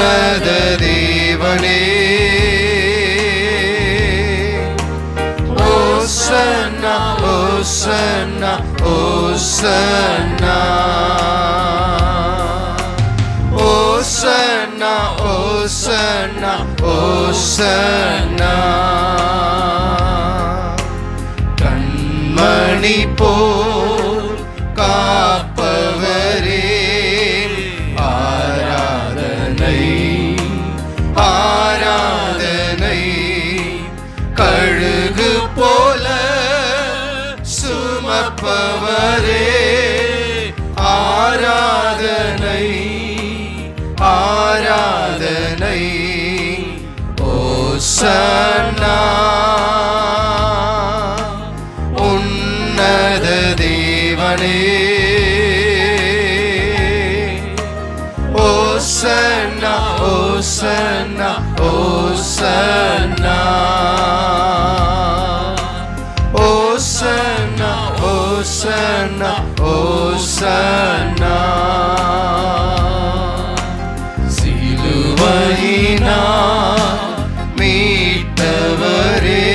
உன்னத தேவனே ஓசன்னா ஓசன்னா ஓசன்னா ஓசன்னா ஓசன்னா ஓசன்னா கண்மணி போல் காப்பவரே ஆராதனை ஆராதனை கழுகு போல சுமப்பவரே ஆராதனை ஆராதனை ஓசன்னா உன்னத தேவனே ஓசன்னா ஓசன்னா ஓசன்னா ஓசன்னா ஓசன்னா ஓசன்னா சிலுவையினால் மீட்டவரே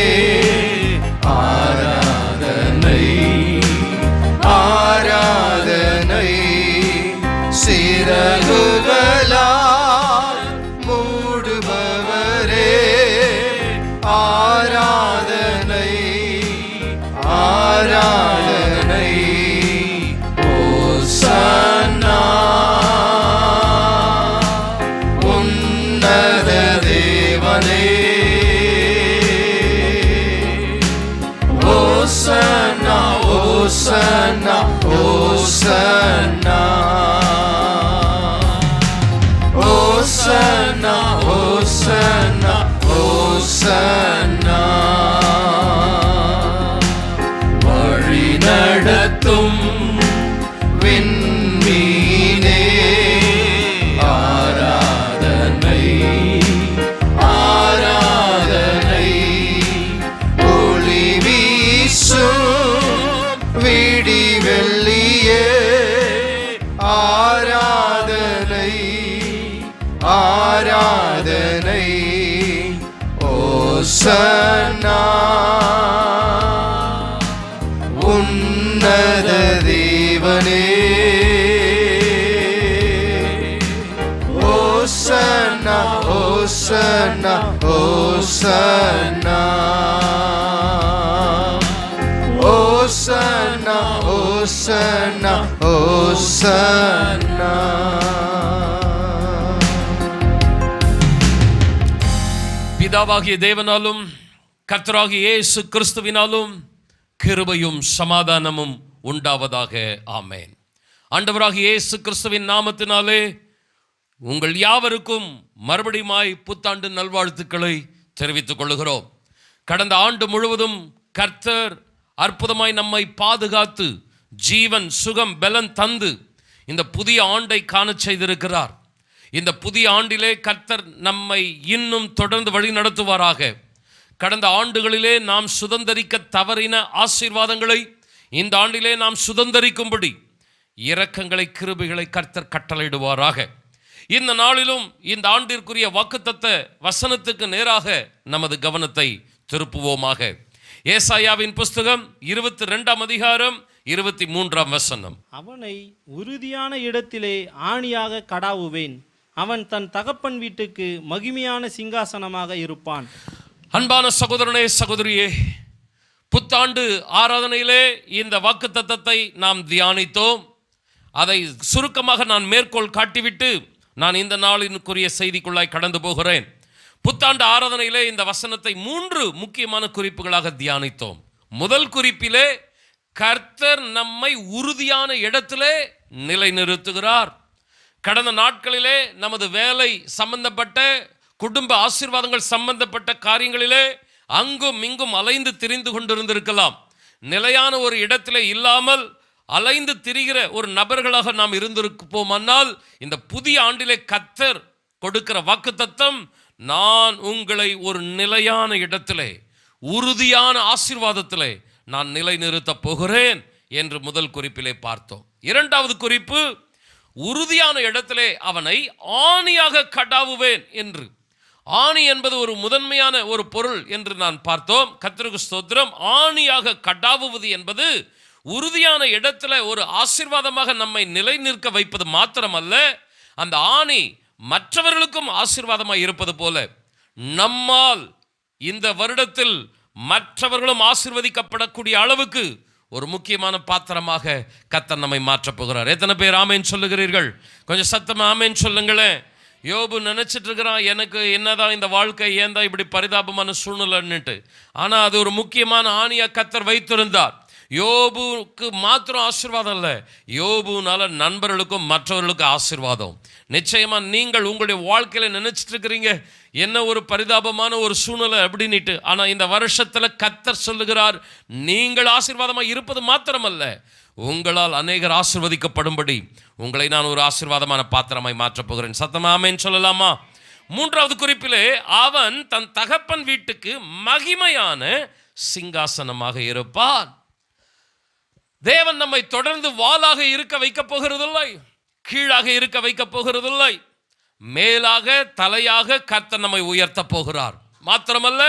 ஆராதனை ஆராதனை சிறகுகளால் மூடுபவரே ஆராதனை ஆராதனை ஓசன்னா உன்னத தேவனே ஓசன்னா ஓசன்னா ஓசன்னா ஓசன்னா ஓசன்னா ஓசன்னா வழி நடத்தும் விண்மீனே ஆராதனை ஆராதனை ஒளி வீசும் விடிவெள்ளியே ஆராதனை ஆராதனை ஓசன்னா உன்னத தேவனே ஓசன்னா ஓசன்னா ஓசன்னா ஓசன்னா ஓசன்னா ஓசன்னா பிதாவாகிய தேவனாலும் கர்த்தராகிய இயேசு கிறிஸ்துவினாலும் கிருபையும் சமாதானமும் உண்டாவதாக. ஆமென். ஆண்டவராகிய இயேசு கிறிஸ்துவின் நாமத்தினாலே உங்கள் யாவருக்கும் மறுபடியுமாய் புத்தாண்டு நல்வாழ்த்துக்களை தெரிவித்துக் கொள்கிறோம். கடந்த ஆண்டு முழுவதும் கர்த்தர் அற்புதமாய் நம்மை பாதுகாத்து ஜீவன் சுகம் பலன் தந்து இந்த புதிய ஆண்டை காணச் செய்திருக்கிறார். இந்த புதிய ஆண்டிலே கர்த்தர் நம்மை இன்னும் தொடர்ந்து வழி நடத்துவாராக. கடந்த ஆண்டுகளிலே நாம் சுதந்தரிக்க தவறின ஆசீர்வாதங்களை இந்த ஆண்டிலே நாம் சுதந்தரிக்கும்படி இரக்கங்களை கிருபைகளை கர்த்தர் கட்டளையிடுவாராக. இந்த நாளிலும் இந்த ஆண்டிற்குரிய வாக்குத்தத்த வசனத்துக்கு நேராக நமது கவனத்தை திருப்புவோமாக. ஏசாயாவின் புஸ்தகம் 22ஆம் அதிகாரம் 23ஆம் வசனம். அவனை உறுதியான இடத்திலே ஆணியாக கடாவுவேன், அவன் தன் தகப்பன் வீட்டுக்கு மகிமையான சிங்காசனமாக இருப்பான். அன்பான சகோதரனே சகோதரியே, புத்தாண்டு ஆராதனையிலே இந்த வாக்குத்தத்தத்தை நாம் தியானித்தோம். அதை சுருக்கமாக நான் மேற்கோள் காட்டிவிட்டு நான் இந்த நாளினுக்குரிய செய்திக்குள்ளாய் கடந்து போகிறேன். புத்தாண்டு ஆராதனையிலே இந்த வசனத்தை 3 முக்கியமான குறிப்புகளாக தியானித்தோம். முதல் குறிப்பிலே கர்த்தர் நம்மை உறுதியான இடத்திலே நிலைநிறுத்துகிறார். கடந்த நாட்களிலே நமது வேலை சம்பந்தப்பட்ட குடும்ப ஆசீர்வாதங்கள் சம்பந்தப்பட்ட காரியங்களிலே அங்கும் இங்கும் அலைந்து திரிந்து கொண்டிருந்திருக்கலாம். நிலையான ஒரு இடத்திலே இல்லாமல் அலைந்து திரிகிற ஒரு நபர்களாக நாம் இருந்திருப்போமானால் இந்த புதிய ஆண்டிலே கர்த்தர் கொடுக்கிற வாக்குத்தத்தம், நான் உங்களை ஒரு நிலையான இடத்திலே உறுதியான ஆசீர்வாதத்திலே நான் நிலைநிறுத்தப் போகிறேன் என்று முதல் குறிப்பிலே பார்த்தோம். இரண்டாவது குறிப்பு, உறுதியான இடத்திலே அவனை ஆணியாக கடாவுவேன் என்று. ஆணி என்பது ஒரு முதன்மையான ஒரு பொருள் என்று நான் பார்த்தோம். கர்த்தருக்கு ஸ்தோத்திரம். ஆணியாக கடாவுவது என்பது உறுதியான இடத்துல ஒரு ஆசீர்வாதமாக நம்மை நிலை நிற்க வைப்பது மாத்திரமல்ல, அந்த ஆணி மற்றவர்களுக்கும் ஆசீர்வாதமாக இருப்பது போல நம்மால் இந்த வருடத்தில் மற்றவர்களும் ஆசீர்வதிக்கப்படக்கூடிய அளவுக்கு ஒரு முக்கியமான பாத்திரமாக கர்த்தர் நம்மை மாற்றப் போகிறார். எத்தனை பேர் ஆமேன் சொல்லுகிறீர்கள்? கொஞ்சம் சத்தமா ஆமேன் சொல்லுங்களேன். யோபு நினைச்சிட்டு இருக்கிறான், எனக்கு என்னதான் இந்த வாழ்க்கை, ஏன் தான் இப்படி பரிதாபமான சூழ்நிலைன்னுட்டு. ஆனால் அது ஒரு முக்கியமான ஆணியை கர்த்தர் வைத்திருந்தார். யோபுக்கு மாத்திரம் ஆசீர்வாதம் இல்லை, யோபுனால நண்பர்களுக்கும் மற்றவர்களுக்கும் ஆசீர்வாதம். நிச்சயமா நீங்கள் உங்களுடைய வாழ்க்கையில நினைச்சிட்டு இருக்கிறீங்க, என்ன ஒரு பரிதாபமான ஒரு சூழ்நிலை அப்படின்னுட்டு. ஆனால் இந்த வருஷத்துல கர்த்தர் சொல்லுகிறார், நீங்கள் ஆசீர்வாதமாக இருப்பது மாத்திரமல்ல, உங்களால் அநேகர் ஆசீர்வதிக்கப்படும்படி உங்களை நான் ஒரு ஆசீர்வாதமான பாத்திரமாய் மாற்றப் போகிறேன். சத்தமா ஆமென் சொல்லலாமா? மூன்றாவது குறிப்பிலே, அவன் தன் தகப்பன் வீட்டுக்கு மகிமையான சிங்காசனமாக இருப்பான். தேவன் நம்மை தொடர்ந்து வாளாக இருக்க வைக்க போகிறதில்லை, கீழாக இருக்க வைக்க போகிறதில்லை, மேலாக தலையாக கர்த்தர் நம்மை உயர்த்த போகிறார். மாத்திரமல்ல,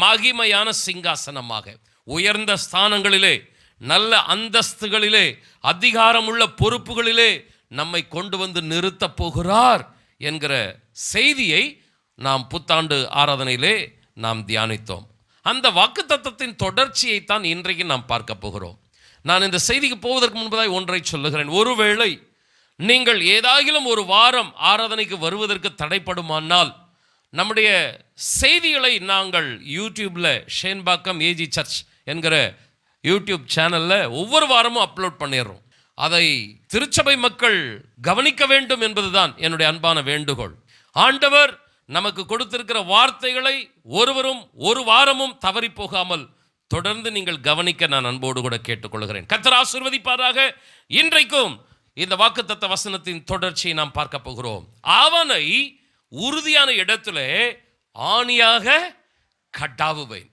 மகிமையான சிங்காசனமாக உயர்ந்த ஸ்தானங்களிலே, நல்ல அந்தஸ்துகளிலே, அதிகாரமுள்ள பொறுப்புகளிலே நம்மை கொண்டு வந்து நிறுத்த போகிறார் என்கிற செய்தியை நாம் புத்தாண்டு ஆராதனையிலே நாம் தியானித்தோம். அந்த வாக்குத்தத்தத்தின் தொடர்ச்சியை தான் இன்றைக்கு நாம் பார்க்க போகிறோம். நான் இந்த செய்திக்கு போவதற்கு முன்பதாக ஒன்றை சொல்லுகிறேன். ஒருவேளை நீங்கள் ஏதாகிலும் ஒரு வாரம் ஆராதனைக்கு வருவதற்கு தடைப்படுமானால், நம்முடைய செய்திகளை நாங்கள் யூடியூப்ல ஷேன்பாக்கம் ஏஜி சர்ச் என்கிற யூடியூப் சேனலில் ஒவ்வொரு வாரமும் அப்லோட் பண்ணிடுறோம். அதை திருச்சபை மக்கள் கவனிக்க வேண்டும் என்பதுதான் என்னுடைய அன்பான வேண்டுகோள். ஆண்டவர் நமக்கு கொடுத்திருக்கிற வார்த்தைகளை ஒருவரும் ஒரு வாரமும் தவறி போகாமல் தொடர்ந்து நீங்கள் கவனிக்க நான் அன்போடு கூட கேட்டுக்கொள்கிறேன். கர்த்தர் ஆசீர்வதிப்பாராக. இன்றைக்கும் இந்த வாக்குத்தத்த வசனத்தின் தொடர்ச்சியை நாம் பார்க்க போகிறோம். அவனை உறுதியான இடத்திலே ஆணியாக கடாவுவேன்.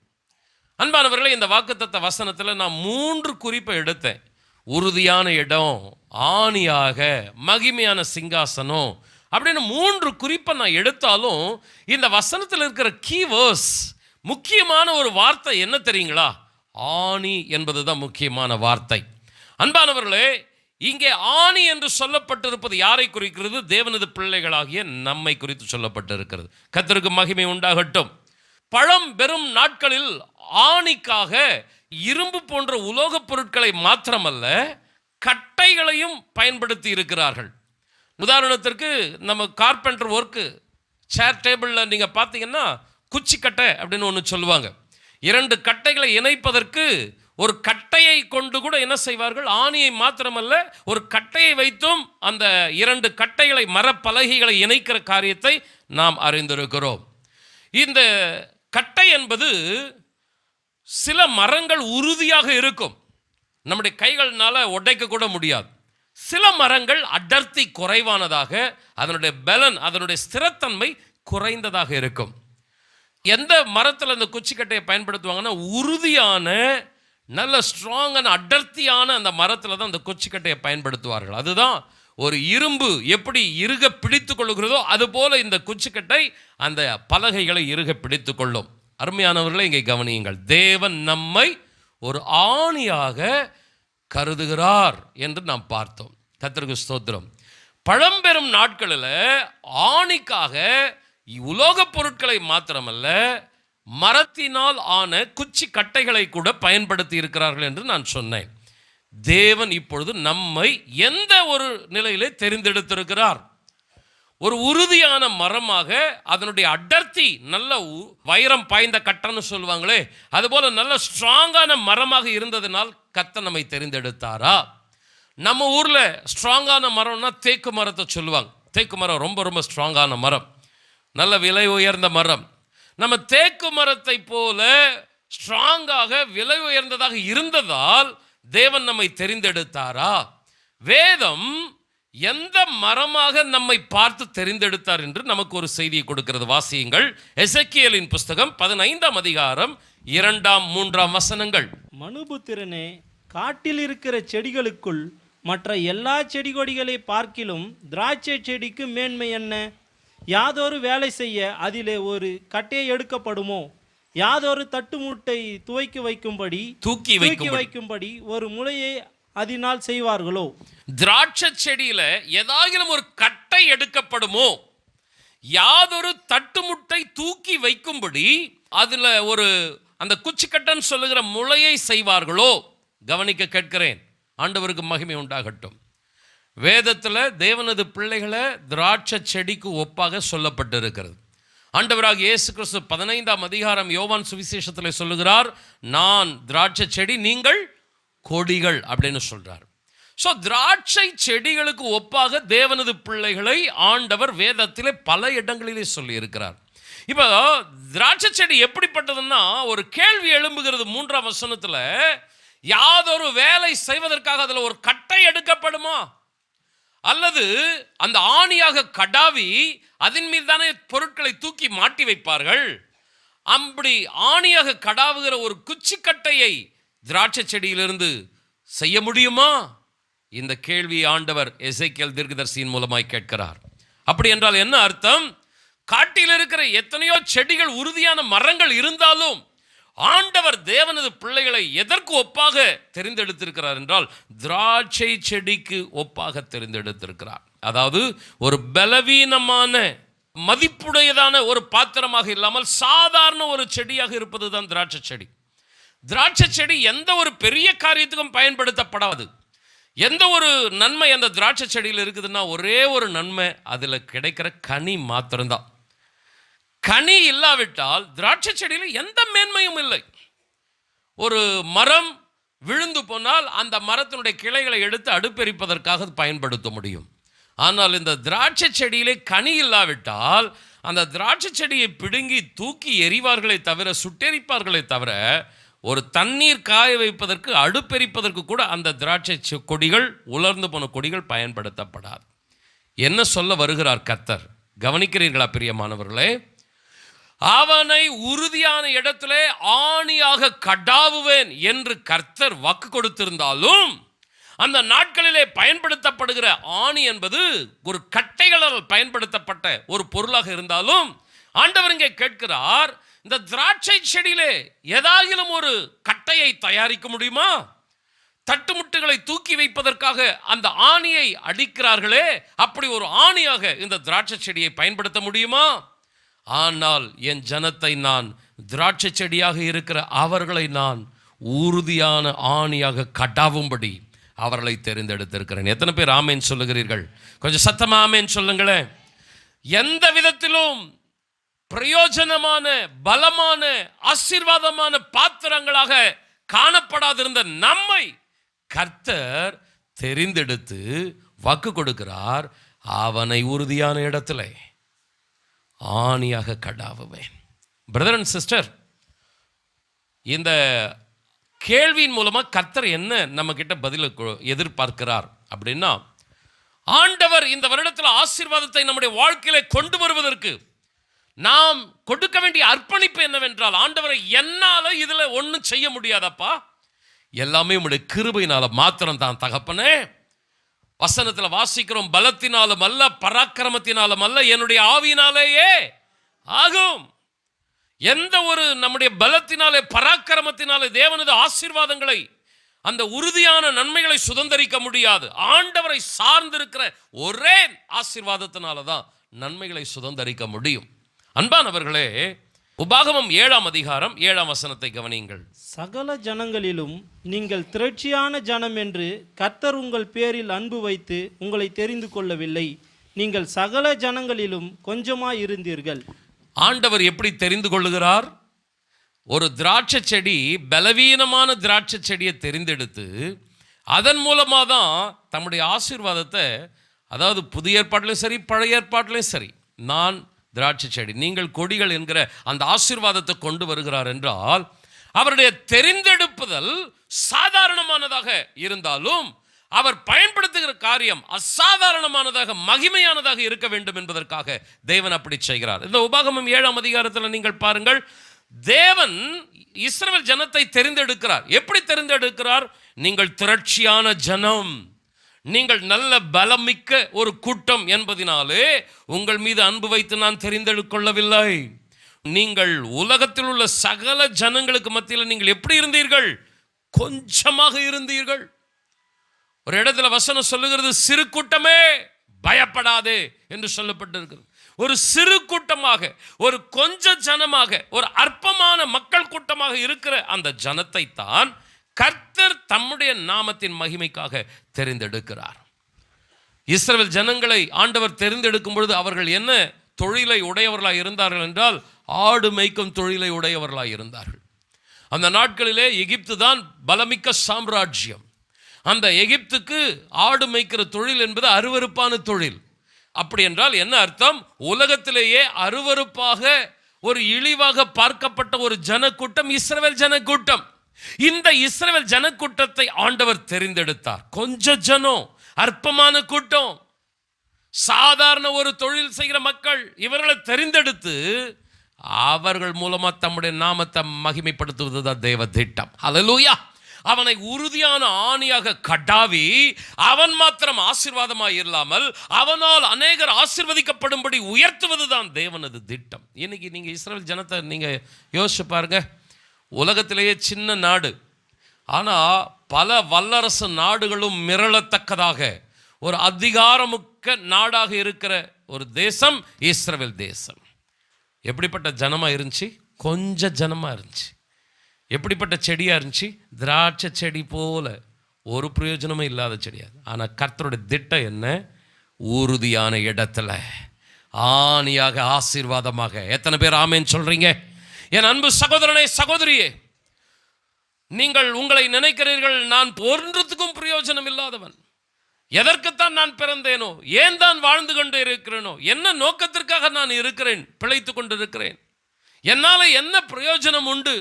அன்பானவர்களே, இந்த வாக்குத்தத்த வசனத்தில் நான் 3 குறிப்பை எடுத்தேன். உறுதியான இடம், ஆணியாக, மகிமையான சிங்காசனம் அப்படின்னு 3 குறிப்பை நான் எடுத்தாலும், இந்த வசனத்தில் இருக்கிற கீவேர்ஸ், முக்கியமான ஒரு வார்த்தை என்ன தெரியுங்களா? ஆணி என்பதுதான் முக்கியமான வார்த்தை. அன்பானவர்களே, இங்கே ஆணி என்று சொல்லப்பட்டிருப்பது யாரை குறிக்கிறது? தேவனது பிள்ளைகளாகிய நம்மை குறித்து சொல்லப்பட்டிருக்கிறது. கர்த்தருக்கு மகிமை உண்டாகட்டும். பழம் பெறும் நாட்களில் ஆணிக்காக இரும்பு போன்ற உலோகப் பொருட்களை மாத்திரமல்ல, கட்டைகளையும் பயன்படுத்தி இருக்கிறார்கள். உதாரணத்திற்கு நம்ம கார்பெண்டர் ஒர்க்கு, சேர் டேபிளில் நீங்கள் பார்த்தீங்கன்னா குச்சிக்கட்டை அப்படின்னு ஒன்று சொல்லுவாங்க. 2 கட்டைகளை இணைப்பதற்கு ஒரு கட்டையை கொண்டு கூட என்ன செய்வார்கள்? ஆணியை மாத்திரமல்ல, ஒரு கட்டையை வைத்தும் அந்த 2 கட்டைகளை, மரப்பலகைகளை இணைக்கிற காரியத்தை நாம் அறிந்திருக்கிறோம். இந்த கட்டை என்பது சில மரங்கள் உறுதியாக இருக்கும், நம்முடைய கைகள்னால உடைக்க கூட முடியாது. சில மரங்கள் அடர்த்தி குறைவானதாக, அதனுடைய பலன், அதனுடைய ஸ்திரத்தன்மை குறைந்ததாக இருக்கும். எந்த மரத்தில் அந்த குச்சிக்கட்டையை பயன்படுத்துவாங்கன்னா, உறுதியான, நல்ல ஸ்ட்ராங்கான, அடர்த்தியான அந்த மரத்தில் தான் அந்த குச்சிக்கட்டையை பயன்படுத்துவார்கள். அதுதான் ஒரு இரும்பு எப்படி இறுக பிடித்து கொள்ளுகிறதோ அதுபோல இந்த குச்சிக்கட்டை அந்த பலகைகளை இறுக பிடித்து கொள்ளும். அருமையானவர்களை, இங்கே கவனியுங்கள். தேவன் நம்மை ஒரு ஆணியாக கருதுகிறார் என்று நாம் பார்த்தோம். கர்த்தருக்கு ஸ்தோத்திரம். பழம்பெரும் நாட்களில் ஆணிக்காக உலோகப் பொருட்களை மாத்திரமல்ல, மரத்தினால் ஆன குச்சி கட்டைகளை கூட பயன்படுத்தி இருக்கிறார்கள் என்று நான் சொன்னேன். தேவன் இப்பொழுது நம்மை எந்த ஒரு நிலையிலே தெரிந்தெடுத்திருக்கிறார்? ஒரு உறுதியான மரமாக, அதனுடைய அடர்த்தி நல்ல வைரம் பாய்ந்த கட்டன்னு சொல்லுவாங்களே, அதுபோல நல்ல ஸ்ட்ராங்கான மரமாக இருந்ததினால் கர்த்தர் நம்மை தெரிந்தெடுத்தாரா? நம்ம ஊரில் ஸ்ட்ராங்கான மரம்னா தேக்கு மரத்தை சொல்லுவாங்க. தேக்கு மரம் ரொம்ப ரொம்ப ஸ்ட்ராங்கான மரம், நல்ல விலை உயர்ந்த மரம். நம்ம தேக்கு மரத்தை போல ஸ்ட்ராங்காக விலை உயர்ந்ததாக இருந்ததால் தேவன் நம்மை தெரிந்தெடுத்தாரா? வேதம் எந்த மரமாக நம்மை பார்த்து தெரிந்தெடுத்தார் என்று நமக்கு ஒரு செய்தியை கொடுக்கிறது. வாசியுங்கள். எசேக்கியேலின் புஸ்தகம் 15ஆம் அதிகாரம் 2, 3 வசனங்கள். மனுபுத்திரனே, காட்டில் இருக்கிற செடிகளுக்குள் மற்ற எல்லா செடி கொடிகளை பார்க்கிலும் திராட்சை செடிக்கு மேன்மை என்ன? யாதொரு வேலை செய்ய அதிலே ஒரு கட்டையை எடுக்கப்படுமோ? யாதொரு தட்டுமுட்டை தூக்கி வைக்கும்படி ஒரு முளையை அதனால் செய்வார்களோ? திராட்சை செடியில ஏதாகிலும் ஒரு கட்டை எடுக்கப்படுமோ? யாதொரு தட்டுமுட்டை தூக்கி வைக்கும்படி அதுல ஒரு அந்த குச்சிக்கட்டன் சொல்லுகிற முளையை செய்வார்களோ? கவனிக்க கேட்கிறேன். ஆண்டவருக்கு மகிமை உண்டாகட்டும். வேதத்துல தேவனது பிள்ளைகளை திராட்சை செடிக்கு ஒப்பாக சொல்லப்பட்டிருக்கிறது. ஆண்டவராக இயேசு கிறிஸ்து 15ஆம் அதிகாரம் யோவான் சுவிசேஷத்தில் சொல்லுகிறார், நான் திராட்சை செடி, நீங்கள் கொடிகள் அப்படின்னு சொல்றார். ஸோ திராட்சை செடிகளுக்கு ஒப்பாக தேவனது பிள்ளைகளை ஆண்டவர் வேதத்திலே பல இடங்களிலே சொல்லி இருக்கிறார். இப்போ திராட்சை செடி எப்படிப்பட்டதுன்னா, ஒரு கேள்வி எழும்புகிறது 3ஆம் வசனத்துல, யாதொரு வேலை செய்வதற்காக அதில் ஒரு கட்டை எடுக்கப்படுமா? அல்லது அந்த ஆணியாக கடாவி அதன் மீது தானே பொருட்களை தூக்கி மாட்டி வைப்பார்கள். அப்படி ஆணியாக கடாவுகிற ஒரு குச்சிக்கட்டையை திராட்சை செடியிலிருந்து செய்ய முடியுமா? இந்த கேள்வி ஆண்டவர் எசேக்கியேல் தீர்க்கதரிசியின் மூலமாய் கேட்கிறார். அப்படி என்றால் என்ன அர்த்தம்? காட்டில் இருக்கிற எத்தனையோ செடிகள், உறுதியான மரங்கள் இருந்தாலும் ஆண்டவர் தேவனது பிள்ளைகளை எதற்கு ஒப்பாக தெரிந்தெடுத்திருக்கிறார் என்றால் திராட்சை செடிக்கு ஒப்பாக தெரிந்தெடுத்திருக்கிறார். அதாவது ஒரு பலவீனமான மதிப்புடையதான ஒரு பாத்திரமாக இல்லாமல் சாதாரண ஒரு செடியாக இருப்பது தான் திராட்சை செடி. திராட்சை செடி எந்த ஒரு பெரிய காரியத்துக்கும் பயன்படுத்தப்படாது. எந்த ஒரு நன்மை அந்த திராட்சை செடியில் இருக்குதுன்னா ஒரே ஒரு நன்மை, அதில் கிடைக்கிற கனி மாத்திரம்தான். கனி இல்லாவிட்டால் திராட்சை செடியில் எந்த மேன்மையும் இல்லை. ஒரு மரம் விழுந்து போனால் அந்த மரத்தினுடைய கிளைகளை எடுத்து அடுப்பெரிப்பதற்காக பயன்படுத்த முடியும். ஆனால் இந்த திராட்சை செடியிலே கனி இல்லாவிட்டால் அந்த திராட்சை செடியை பிடுங்கி தூக்கி எறிவார்களே தவிர, சுட்டெரிப்பார்களே தவிர, ஒரு தண்ணீர் காய வைப்பதற்கு, அடுப்பெரிப்பதற்கு கூட அந்த திராட்சை கொடிகள், உலர்ந்து போன கொடிகள் பயன்படுத்தப்படாது. என்ன சொல்ல வருகிறார் கர்த்தர்? கவனிக்கிறீர்களா பிரியமானவர்களே? அவனை உறுதியான இடத்திலே ஆணியாக கடாவுவேன் என்று கர்த்தர் வாக்கு கொடுத்திருந்தாலும், அந்த நாட்களிலே பயன்படுத்தப்படுகிற ஆணி என்பது ஒரு கட்டைகளால் பயன்படுத்தப்பட்ட ஒரு பொருளாக இருந்தாலும், ஆண்டவர் இங்கே கேட்கிறார், இந்த திராட்சை செடியிலே ஏதாகிலும் ஒரு கட்டையை தயாரிக்க முடியுமா? தட்டுமுட்டுகளை தூக்கி வைப்பதற்காக அந்த ஆணியை அடிக்கிறார்களே, அப்படி ஒரு ஆணியாக இந்த திராட்சை செடியை பயன்படுத்த முடியுமா? ஆனால் என் ஜனத்தை நான், திராட்சை செடியாக இருக்கிற அவர்களை நான் உறுதியான ஆணியாக கடாவும்படி அவர்களை தெரிந்தெடுத்திருக்கிறேன். எத்தனை பேர் ஆமேன் சொல்லுகிறீர்கள்? கொஞ்சம் சத்தமா ஆமேன் சொல்லுங்களேன். எந்த விதத்திலும் பிரயோஜனமான, பலமான, ஆசீர்வாதமான பாத்திரங்களாக காணப்படாதிருந்த நம்மை கர்த்தர் தெரிந்தெடுத்து வாக்கு கொடுக்கிறார், அவனை உறுதியான இடத்துல ஆணியாக கடாவுவேன். பிரதர் அண்ட் சிஸ்டர், இந்த கேள்வியின் மூலமாக கர்த்தர் என்ன நம்ம கிட்ட பதில் எதிர்பார்க்கிறார் அப்படின்னா, ஆண்டவர் இந்த வருடத்தில் ஆசீர்வாதத்தை நம்முடைய வாழ்க்கையில கொண்டு வருவதற்கு நாம் கொடுக்க வேண்டிய அர்ப்பணிப்பு என்னவென்றால், ஆண்டவரை என்னால இதுல ஒன்றும் செய்ய முடியாதப்பா, எல்லாமே உங்களுடைய கிருபையினால மாத்திரம் தான் தகப்பனே. வசனத்தில் வாசிக்கிறோம், பலத்தினாலும் அல்ல, பராக்கிரமத்தினாலும் அல்ல, என்னுடைய ஆவியினாலேயே ஆகும். எந்த ஒரு நம்முடைய பலத்தினாலே, பராக்கிரமத்தினாலே தேவனது ஆசீர்வாதங்களை, அந்த உறுதியான நன்மைகளை சுதந்தரிக்க முடியாது. ஆண்டவரை சார்ந்திருக்கிற ஒரே ஆசீர்வாதத்தினால தான் நன்மைகளை சுதந்தரிக்க முடியும். அன்பானவர்களே, உபாகமம் 7ஆம் அதிகாரம் 7ஆம் வசனத்தை கவனியுங்கள். சகல ஜனங்களிலும் நீங்கள் திரட்சியான ஜனம் என்று கர்த்தர் உங்கள் பேரில் அன்பு வைத்து உங்களை தெரிந்து கொள்ளவில்லை. நீங்கள் சகல ஜனங்களிலும் கொஞ்சமாய் இருந்தீர்கள். ஆண்டவர் எப்படி தெரிந்து கொள்ளுகிறார்? ஒரு திராட்சை செடி, பலவீனமான திராட்சை செடியை தெரிந்தெடுத்து அதன் மூலமாக தான் தம்முடைய ஆசீர்வாதத்தை, அதாவது புதிய ஏற்பாட்டிலையும் சரி பழைய ஏற்பாட்டிலையும் சரி, நான் திராட்சை செடி, நீங்கள் கொடிகள் என்கிற அந்த ஆசீர்வாதத்தை கொண்டு வருகிறார் என்றால், அவருடைய தெரிந்தெடுப்புதல் சாதாரணமானதாக இருந்தாலும் அவர் பயன்படுத்துகிற காரியம் அசாதாரணமானதாக, மகிமையானதாக இருக்க வேண்டும் என்பதற்காக தேவன் அப்படி செய்கிறார். இந்த உபாகமம் 7ஆம் அதிகாரத்தில் நீங்கள் பாருங்கள், தேவன் இஸ்ரவேல் ஜனத்தை தெரிந்தெடுக்கிறார். எப்படி தெரிந்தெடுக்கிறார்? நீங்கள் திரட்சியான ஜனம், நீங்கள் நல்ல பலமிக்க ஒரு கூட்டம் என்பதினாலே உங்கள் மீது அன்பு வைத்து நான் தெரிந்தெடுக்கொள்ளவில்லை. நீங்கள் உலகத்தில் உள்ள சகல ஜனங்களுக்கு மத்தியில் நீங்கள் எப்படி இருந்தீர்கள்? கொஞ்சமாக இருந்தீர்கள். ஒரு இடத்துல வசனம் சொல்லுகிறது, சிறு கூட்டமே பயப்படாதே என்று சொல்லப்பட்டிருக்கிறது. ஒரு சிறு கூட்டமாக, ஒரு கொஞ்ச ஜனமாக, ஒரு அற்பமான மக்கள் கூட்டமாக இருக்கிற அந்த ஜனத்தை தான் கர்த்தர் தம்முடைய நாமத்தின் மகிமைக்காக தெரிந்தெடுக்கிறார். இஸ்ரவேல் ஜனங்களை ஆண்டவர் தெரிந்தெடுக்கும் பொழுது அவர்கள் என்ன தொழிலை உடையவர்களாய் இருந்தார்கள் என்றால், ஆடு மேய்க்கும் தொழிலை உடையவர்களாய் இருந்தார்கள். அந்த நாட்களிலே எகிப்து தான் பலமிக்க சாம்ராஜ்யம். அந்த எகிப்துக்கு ஆடு மேய்க்கிற தொழில் என்பது அருவருப்பான தொழில். அப்படி என்றால் என்ன அர்த்தம்? உலகத்திலேயே அருவருப்பாக ஒரு இழிவாக பார்க்கப்பட்ட ஒரு ஜனக்கூட்டம் இஸ்ரவேல் ஜனக்கூட்டம். இந்த இஸ்ரவேல் ஜனக்கூட்டத்தை ஆண்டவர் தெரிந்தெடுத்தார். கொஞ்ச ஜனம், அற்பமான கூட்டம், சாதாரண ஒரு தொழில் செய்கிற மக்கள், இவர்களை தெரிந்தெடுத்து அவர்கள் மூலமா தம்முடைய நாமத்தை மகிமைப்படுத்துவதுதான் தேவ திட்டம். ஹல்லேலூயா. அவனை உறுதியான ஆணியாக கடாவி அவன் மாத்திரம் ஆசீர்வாதமாய் இல்லாமல் அவனால் அநேகர் ஆசீர்வதிக்கப்படும்படி உயர்த்துவதுதான் தேவனது திட்டம். இன்னைக்கு நீங்க இஸ்ரவேல் ஜனத்தை நீங்க யோசிச்சு பாருங்க. உலகத்திலேயே சின்ன நாடு, ஆனா பல வல்லரசு நாடுகளும் மிரளத்தக்கதாக ஒரு அதிகாரமுக்க நாடாக இருக்கிற ஒரு தேசம் இஸ்ரவேல் தேசம். எப்படிப்பட்ட ஜனமா இருந்துச்சு? கொஞ்ச ஜனமா இருந்துச்சு. எப்படிப்பட்ட செடியா இருந்துச்சு? திராட்சை செடி போல, ஒரு பிரயோஜனமும் இல்லாத செடியா. ஆனா கர்த்தருடைய திட்டம் என்ன? உறுதியான இடத்துல ஆணியாக ஆசீர்வாதமாக. எத்தனை பேர் ஆமென் சொல்றீங்க? என் அன்பு சகோதரனே, சகோதரியே, நீங்கள் உங்களை நினைக்கிறீர்கள் நான் ஒன்றுத்துக்கும் பிரயோஜனம் இல்லாதவன், எதற்குத்தான் நான் பிறந்தேனோ, ஏன் தான் வாழ்ந்து கொண்டு இருக்கிறேனோ, என்ன நோக்கத்திற்காக நான் இருக்கிறேன், பிழைத்து கொண்டு இருக்கிறேன், என்னால என்ன பிரயோஜனம் உண்டு?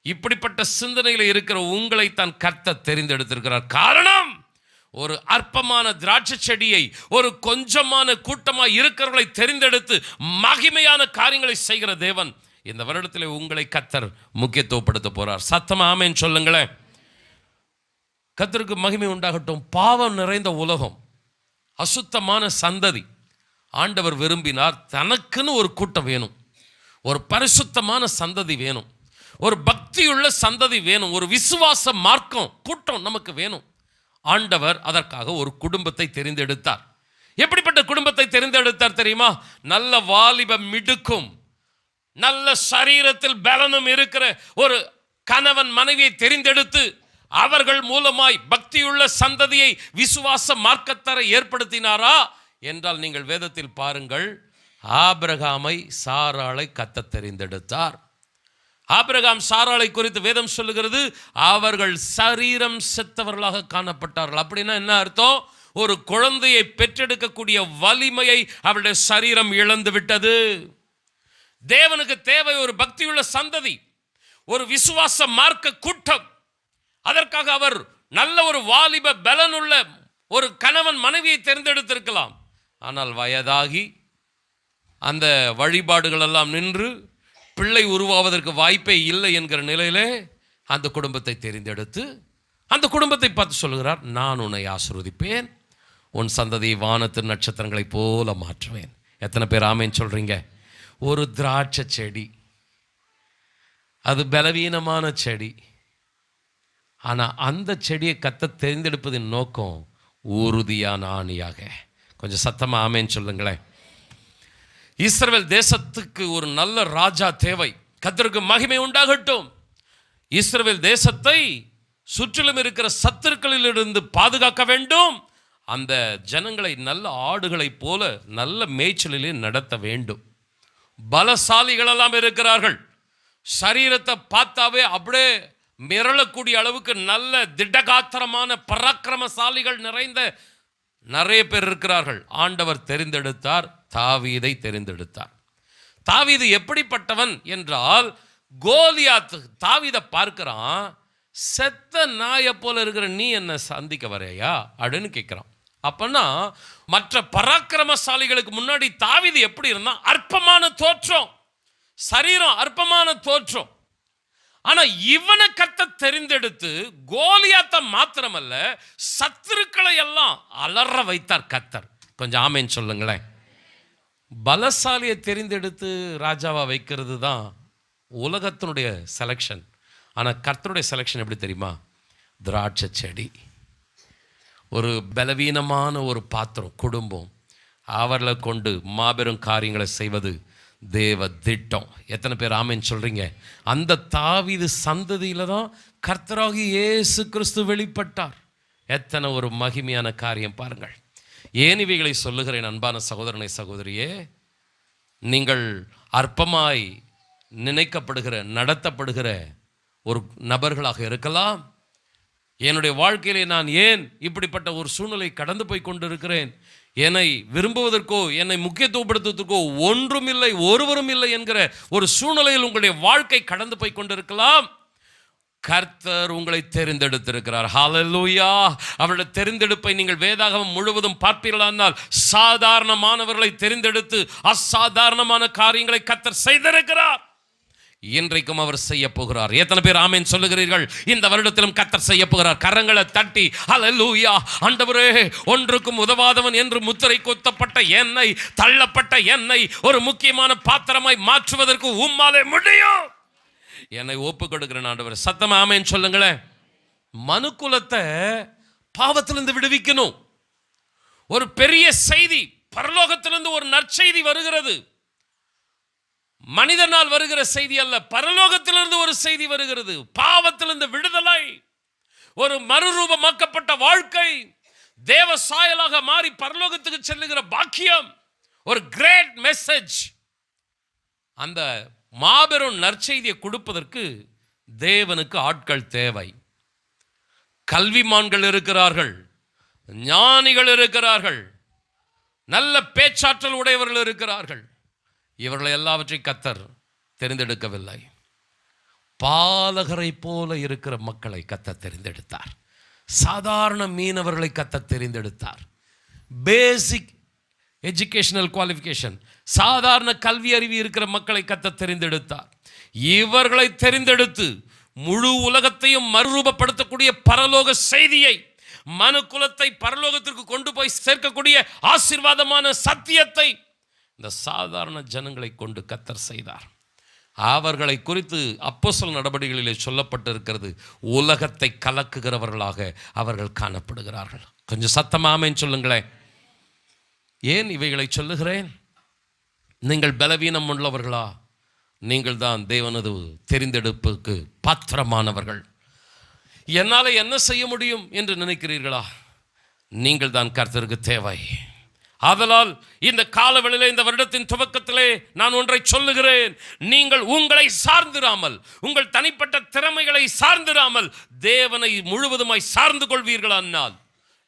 இப்படிப்பட்ட சிந்தனையில் இருக்கிற உங்களை தான் கர்த்தர் தெரிந்தெடுத்திருக்கிறார். காரணம், ஒரு அற்பமான திராட்சை செடியை, ஒரு கொஞ்சமான கூட்டமாக இருக்கிறவர்களை தெரிந்தெடுத்து மகிமையான காரியங்களை செய்கிற தேவன் இந்த வருடத்தில் உங்களை கர்த்தர் முக்கியத்துவப்படுத்த போறார். சத்தமா ஆமென் சொல்லுங்களேன். கர்த்தருக்கு மகிமை உண்டாகட்டும். பாவம் நிறைந்த உலகம், அசுத்தமான சந்ததி ஆண்டவர் விரும்பினார். தனக்குன்னு ஒரு கூட்டம் வேணும், ஒரு பரிசுத்தமான சந்ததி வேணும், ஒரு பக்தியுள்ள சந்ததி வேணும், ஒரு விசுவாச மார்க்கம் கூட்டம் நமக்கு வேணும். ஆண்டவர் அதற்காக ஒரு குடும்பத்தை தெரிந்தெடுத்தார். எப்படிப்பட்ட குடும்பத்தை தெரிந்தெடுத்தார் தெரியுமா? நல்ல வாலிப மிடுக்கும் நல்ல சரீரத்தில் பலனும் இருக்கிற ஒரு கணவன் மனைவியை தெரிந்தெடுத்து அவர்கள் மூலமாய் பக்தியுள்ள சந்ததியை, விசுவாச மார்க்கத்தரை ஏற்படுத்தினாரா என்றால் நீங்கள் வேதத்தில் பாருங்கள். ஆபிரகாமை சாராளை கர்த்தர் தெரிந்தெடுத்தார். ஆபிரகாம் சாராளை குறித்து வேதம் சொல்லுகிறது, அவர்கள் சரீரம் செத்தவர்களாக காணப்பட்டார்கள். அப்படின்னா என்ன அர்த்தம்? ஒரு குழந்தையை பெற்றெடுக்கக்கூடிய வலிமையை அவருடைய சரீரம் இழந்து விட்டது. தேவனுக்கு தேவை ஒரு பக்தியுள்ள சந்ததி, ஒரு விசுவாச மார்க்க கூட்டம். அதற்காக அவர் நல்ல ஒரு வாலிப பலனுள்ள ஒரு கணவன் மனைவியை தேர்ந்தெடுத்திருக்கலாம். ஆனால் வயதாகி அந்த வழிபாடுகள் எல்லாம் நின்று பிள்ளை உருவாவதற்கு வாய்ப்பே இல்லை என்கிற நிலையிலே அந்த குடும்பத்தை தெரிந்தெடுத்து அந்த குடும்பத்தை பார்த்து சொல்கிறார், நான் உன்னை ஆசீர்வதிப்பேன், உன் சந்ததியை வானத்து நட்சத்திரங்களைப் போல மாற்றுவேன். எத்தனை பேர் ஆமென் சொல்றீங்க? ஒரு திராட்சை செடி, அது பலவீனமான செடி, ஆனால் அந்த செடியை கர்த்தர் தெரிந்தெடுப்பதின் நோக்கம் உறுதியான ஆணியாக. கொஞ்சம் சத்தமாக ஆமென் சொல்லுங்களேன். இஸ்ரவேல் தேசத்துக்கு ஒரு நல்ல ராஜா தேவை. கர்த்தருக்கு மகிமை உண்டாகட்டும். இஸ்ரவேல் தேசத்தை சுற்றிலும் இருக்கிற சத்துருக்களிலிருந்து பாதுகாக்க வேண்டும். அந்த ஜனங்களை நல்ல ஆடுகளைப் போல நல்ல மேய்ச்சலிலே நடத்த வேண்டும். பலசாலிகள் எல்லாம் இருக்கிறார்கள். சரீரத்தை பார்த்தாவே அப்படியே மிரளக்கூடிய அளவுக்கு நல்ல திடகாத்திரமான பராக்கிரமசாலிகள் நிறைந்த நிறைய பேர் இருக்கிறார்கள். ஆண்டவர் தெரிந்தெடுத்தார், தாவீதை தெரிந்தெடுத்தார். தாவீது எப்படிப்பட்டவன் என்றால், கோலியாத் தாவீதை பார்க்கிறான், செத்த நாயை போல இருக்கிற நீ என்ன சந்திக்க வரையா அப்படின்னு கேட்கிறான். அப்பன்னா மற்ற பராக்கிரமசாலிகளுக்கு முன்னாடி தாவீது எப்படி இருந்தான்? அற்பமான தோற்றம், சரீரம் அற்பமான தோற்றம். ஆனா இவனை கர்த்தர் தெரிந்தெடுத்து கோலியாத்தை மாத்திரமல்ல சத்துருக்களை எல்லாம் அலற வைத்தார் கர்த்தர். கொஞ்சம் ஆமேன் சொல்லுங்களேன். பலசாலியை தெரிந்தெடுத்து ராஜாவா வைக்கிறது தான் உலகத்தினுடைய செலெக்ஷன். ஆனால் கர்த்தருடைய செலெக்ஷன் எப்படி தெரியுமா? திராட்சை செடி, ஒரு பலவீனமான ஒரு பாத்திரம், குடும்பம், அவர்களை கொண்டு மாபெரும் காரியங்களை செய்வது தேவ திட்டம். எத்தனை பேர் ஆமேன்னு சொல்றீங்க? அந்த தாவீது சந்ததியில தான் கர்த்தராகி இயேசு கிறிஸ்து வெளிப்பட்டார். எத்தனை ஒரு மகிமையான காரியம் பாருங்கள். ஏன் இவைகளை சொல்லுகிறேன் அன்பான சகோதரனை சகோதரியே? நீங்கள் அற்பமாய் நினைக்கப்படுகிற நடத்தப்படுகிற ஒரு நபர்களாக இருக்கலாம். என்னுடைய வாழ்க்கையிலே நான் ஏன் இப்படிப்பட்ட ஒரு சூழ்நிலை கடந்து போய் கொண்டிருக்கிறேன், என்னை விரும்புவதற்கோ என்னை முக்கியத்துவப்படுத்துவதற்கோ ஒன்றும் இல்லை, ஒருவரும் இல்லை என்கிற ஒரு சூழ்நிலையில் உங்களுடைய வாழ்க்கை கடந்து போய் கொண்டிருக்கலாம். கர்த்தர் உங்களை தெரிந்தெடுத்திருக்கிறார். ஹல்லேலூயா. அவருடைய தெரிந்தெடுப்பை நீங்கள் வேதாகமம் முழுவதும் பார்ப்பீர்களானால் சாதாரணமானவர்களை தெரிந்தெடுத்து அசாதாரணமான காரியங்களை கர்த்தர் செய்திருக்கிறார். இன்றைக்கும் அவர் செய்ய போகிறார். எத்தனை பேர் ஆமென் சொல்லுகிறீர்கள்? இந்த வருடத்திலும் கர்த்தர் செய்ய போகிறார். கரங்களை தட்டி ஹல்லேலூயா. ஆண்டவரே, ஒன்றுக்கும் உதவாதவன் என்று முத்திரை குத்தப்பட்ட என்னை, தள்ளப்பட்ட என்னை ஒரு முக்கியமான பாத்திரமாய் மாற்றுவதற்கு உம்மாலே முடியும். என்னை ஒப்பு கொடுக்கிறேன் ஆண்டவர். சத்தமா ஆமென் சொல்லுங்களேன். மனுக்குலத்தை பாவத்திலிருந்து விடுவிக்கணும். ஒரு பெரிய செய்தி, பரலோகத்திலிருந்து ஒரு நற்செய்தி வருகிறது. மனிதனால் வருகிற செய்தி அல்ல, பரலோகத்திலிருந்து ஒரு செய்தி வருகிறது. பாவத்திலிருந்து விடுதலை, ஒரு மறுரூபமாக்கப்பட்ட வாழ்க்கை, தேவ சாயலாக மாறி பரலோகத்துக்கு செல்லுகிற பாக்கியம், ஒரு கிரேட் மெசேஜ். அந்த மாபெரும் நற்செய்தியை கொடுப்பதற்கு தேவனுக்கு ஆட்கள் தேவை. கல்விமான்கள் இருக்கிறார்கள், ஞானிகள் இருக்கிறார்கள், நல்ல பேச்சாற்றல் உடையவர்கள் இருக்கிறார்கள். இவர்களை எல்லாவற்றையும் கர்த்தர் தெரிந்தெடுக்கவில்லை. பாலகரை போல இருக்கிற மக்களை கர்த்தர் தெரிந்தெடுத்தார். சாதாரண மீனவர்களை கர்த்தர் தெரிந்தெடுத்தார். பேசிக் எஜுகேஷனல் குவாலிஃபிகேஷன், சாதாரண கல்வி அறிவு இருக்கிற மக்களை கர்த்தர் தெரிந்தெடுத்தார். இவர்களை தெரிந்தெடுத்து முழு உலகத்தையும் மறுரூபப்படுத்தக்கூடிய பரலோக செய்தியை, மனுக்குலத்தை பரலோகத்திற்கு கொண்டு போய் சேர்க்கக்கூடிய ஆசீர்வாதமான சத்தியத்தை இந்த சாதாரண ஜனங்களை கொண்டு கர்த்தர் செய்தார். அவர்களை குறித்து அப்போஸ்தலர் நடபடிகளிலே சொல்லப்பட்டிருக்கிறது, உலகத்தை கலக்குகிறவர்களாக அவர்கள் காணப்படுகிறார்கள். கொஞ்சம் சத்தமா ஆமென் சொல்லுங்களேன். ஏன் இவைகளை சொல்லுகிறேன்? நீங்கள் பலவீனம் உள்ளவர்களா? நீங்கள் தான் தேவனது தெரிந்தெடுப்புக்கு பாத்திரமானவர்கள். என்னால் என்ன செய்ய முடியும் என்று நினைக்கிறீர்களா? நீங்கள் தான் கர்த்தருக்கு தேவை. ஆதலால் இந்த காலவெளியிலே, இந்த வருடத்தின் துவக்கத்திலே நான் ஒன்றை சொல்லுகிறேன். நீங்கள் உங்களை சார்ந்திராமல், உங்கள் தனிப்பட்ட திறமைகளை சார்ந்திராமல் தேவனை முழுவதுமாய் சார்ந்து கொள்வீர்களானால்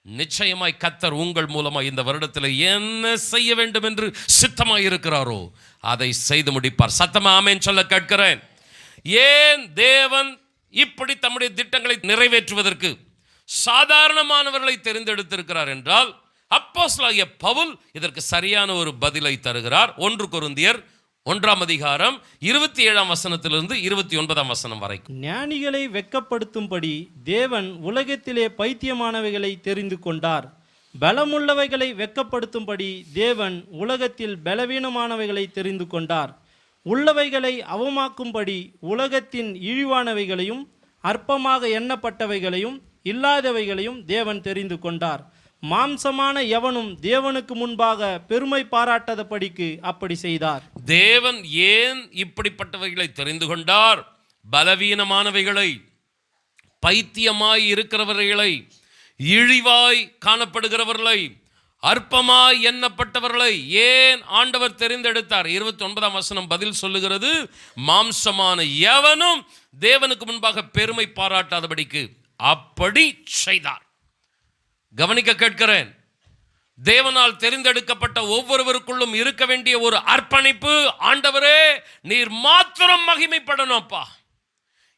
நிச்சயமாய் கர்த்தர் உங்கள் மூலமாய் இந்த வருடத்தில் என்ன செய்ய வேண்டும் என்று சித்தமாய் இருக்கிறாரோ அதை செய்து முடிப்பார். சத்தமா ஆமென் சொல்ல கேட்கிறேன். ஏன் தேவன் இப்படி தம்முடைய திட்டங்களை நிறைவேற்றுவதற்கு சாதாரணமானவர்களை தெரிந்தெடுத்திருக்கிறார் என்றால், அப்போஸ்தலனாகிய பவுல் இதற்கு சரியான ஒரு பதிலை தருகிறார். 1 கொரிந்தியர் 1ஆம் அதிகாரம் 27ஆம் வசனத்திலிருந்து 29ஆம் வசனம் வரைக்கும். ஞானிகளை வெட்கப்படுத்தும்படி தேவன் உலகத்திலே பைத்தியமானவைகளை தெரிந்து கொண்டார். பலமுள்ளவைகளை வெட்கப்படுத்தும்படி தேவன் உலகத்தில் பலவீனமானவைகளை தெரிந்து கொண்டார். உள்ளவைகளை அவமாக்கும்படி உலகத்தின் இழிவானவைகளையும் அற்பமாக எண்ணப்பட்டவைகளையும் இல்லாதவைகளையும் தேவன் தெரிந்து கொண்டார். மாம்சமான எவனும் தேவனுக்கு முன்பாக பெருமை பாராட்டாதபடிக்கு அப்படி செய்தார். தேவன் ஏன் இப்படிப்பட்டவைகளை தெரிந்து கொண்டார்? பலவீனமானவைகளை, பைத்தியமாய் இருக்கிறவர்களை, இழிவாய் காணப்படுகிறவர்களை, அற்பமாய் எண்ணப்பட்டவர்களை ஏன் ஆண்டவர் தெரிந்தெடுத்தார்? 29ஆம் வசனம் பதில் சொல்லுகிறது, மாம்சமான எவனும் தேவனுக்கு முன்பாக பெருமை பாராட்டாதபடிக்கு அப்படி செய்தார். கவனிக்க கேட்கிறேன். தேவனால் தெரிந்தெடுக்கப்பட்ட ஒவ்வொருவருக்குள்ளும் இருக்க வேண்டிய ஒரு அர்ப்பணிப்பு, ஆண்டவரே நீர் மாத்திரம் மகிமைப்படணும்ப்பா,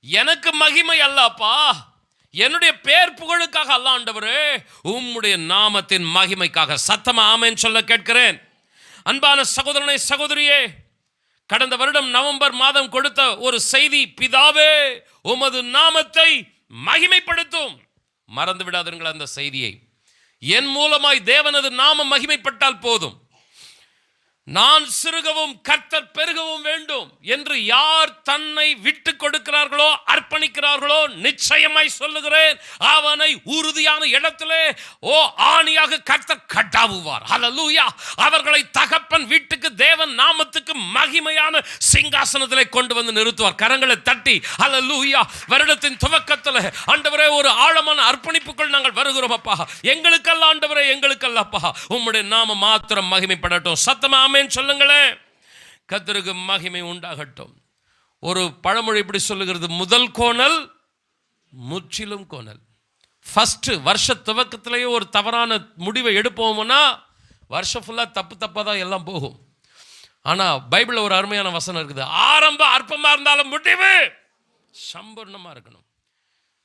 எனக்கு மகிமை அல்லப்பா, என்னுடைய பேர் புகழுக்காக அல்ல ஆண்டவரே, உம்முடைய நாமத்தின் மகிமைக்காக. சத்தமா ஆமென் சொல்ல கேட்கிறேன். அன்பான சகோதரனை சகோதரியே, கடந்த வருடம் நவம்பர் மாதம் கொடுத்த ஒரு செய்தி, பிதாவே உமது நாமத்தை மகிமைப்படுத்தும். மறந்து விடாதீர்கள் அந்த செய்தியை. என் மூலமாய் தேவனது நாமம் மகிமைப்பட்டால் போதும். நான் சிறுகவும் கர்த்தர் பெருகவும் வேண்டும் என்று யார் தன்னை விட்டு கொடுக்கிறார்களோ, அர்ப்பணிக்கிறார்களோ, நிச்சயமாய் சொல்லுகிறேன், அவனை உறுதியான இடத்திலே ஆணியாக கர்த்தர் கட்டாவுவார். ஹல்லேலூயா. அவர்களை தகப்பன் வீட்டுக்கு தேவன் நாமத்துக்கு மகிமையான சிங்காசனத்திலே கொண்டு வந்து நிறுத்துவார். கரங்களை தட்டி ஹல்லேலூயா. வருடத்தின் துவக்கத்தில் ஆண்டவரே ஒரு ஆழமான அர்ப்பணிப்புக்குள் நாங்கள் வருகிறோம் அப்பா. எங்களுக்கல்ல ஆண்டவரே, எங்களுக்கல்ல அப்பா, உம்முடைய நாமம் மாத்திரம் மகிமைப்படட்டும். சத்தமா ஆமென் சொல்லுங்களேன். கர்த்தருக்கு மகிமை உண்டாகட்டும். ஒரு பழமொழி இப்படி சொல்லுகிறது, முதல் கோணல் முற்றிலும் கோணல். ஃபர்ஸ்ட் வருஷ துவக்கத்திலேயே ஒரு தவறான முடிவை எடுப்போம்னா வருஷம் ஃபுல்லாக தப்பாக தான் எல்லாம் போகும். ஆனால் பைபிளில் ஒரு அருமையான வசனம் இருக்குது, ஆரம்பம் அற்பமாக இருந்தாலும் முடிவு சம்பூர்ணமாக இருக்கணும்.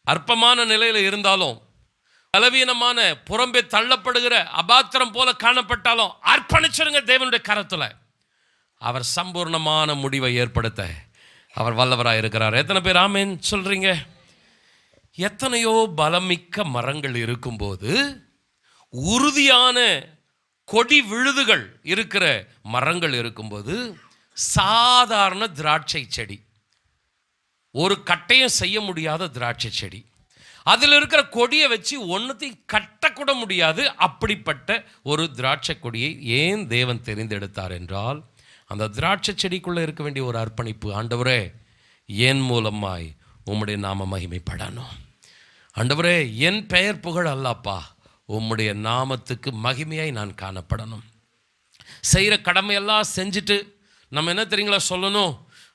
அற்பமான நிலையில் இருந்தாலும், பலவீனமான, புறம்பே தள்ளப்படுகிற அபாத்திரம் போல காணப்பட்டாலும் அர்ப்பணிச்சிருங்க தேவனுடைய கரத்தில். அவர் சம்பூர்ணமான முடிவை ஏற்படுத்த அவர் வல்லவராக இருக்கிறார். எத்தனை பேர் ஆமென் சொல்றீங்க? எத்தனையோ பலமிக்க மரங்கள் இருக்கும்போது, உறுதியான கொடி விழுதுகள் இருக்கிற மரங்கள் இருக்கும்போது, சாதாரண திராட்சை செடி, ஒரு கட்டையும் செய்ய முடியாத திராட்சை செடி, அதில் இருக்கிற கொடியை வச்சு ஒன்றுத்தையும் கட்டக்கூட முடியாது. அப்படிப்பட்ட ஒரு திராட்சை கொடியை ஏன் தேவன் தெரிந்தெடுத்தார் என்றால், அந்த திராட்சை செடிக்குள்ளே இருக்க வேண்டிய ஒரு அர்ப்பணிப்பு. ஆண்டவரே என் மூலமாய் உம்முடைய நாம மகிமைப்படணும். ஆண்டவரே என் பெயர் புகழ் அல்லப்பா, உம்முடைய நாமத்துக்கு மகிமையாய் நான் காணப்படணும். செய்கிற கடமையெல்லாம் செஞ்சுட்டு நம்ம என்ன தெரியுங்களா சொல்லணும்,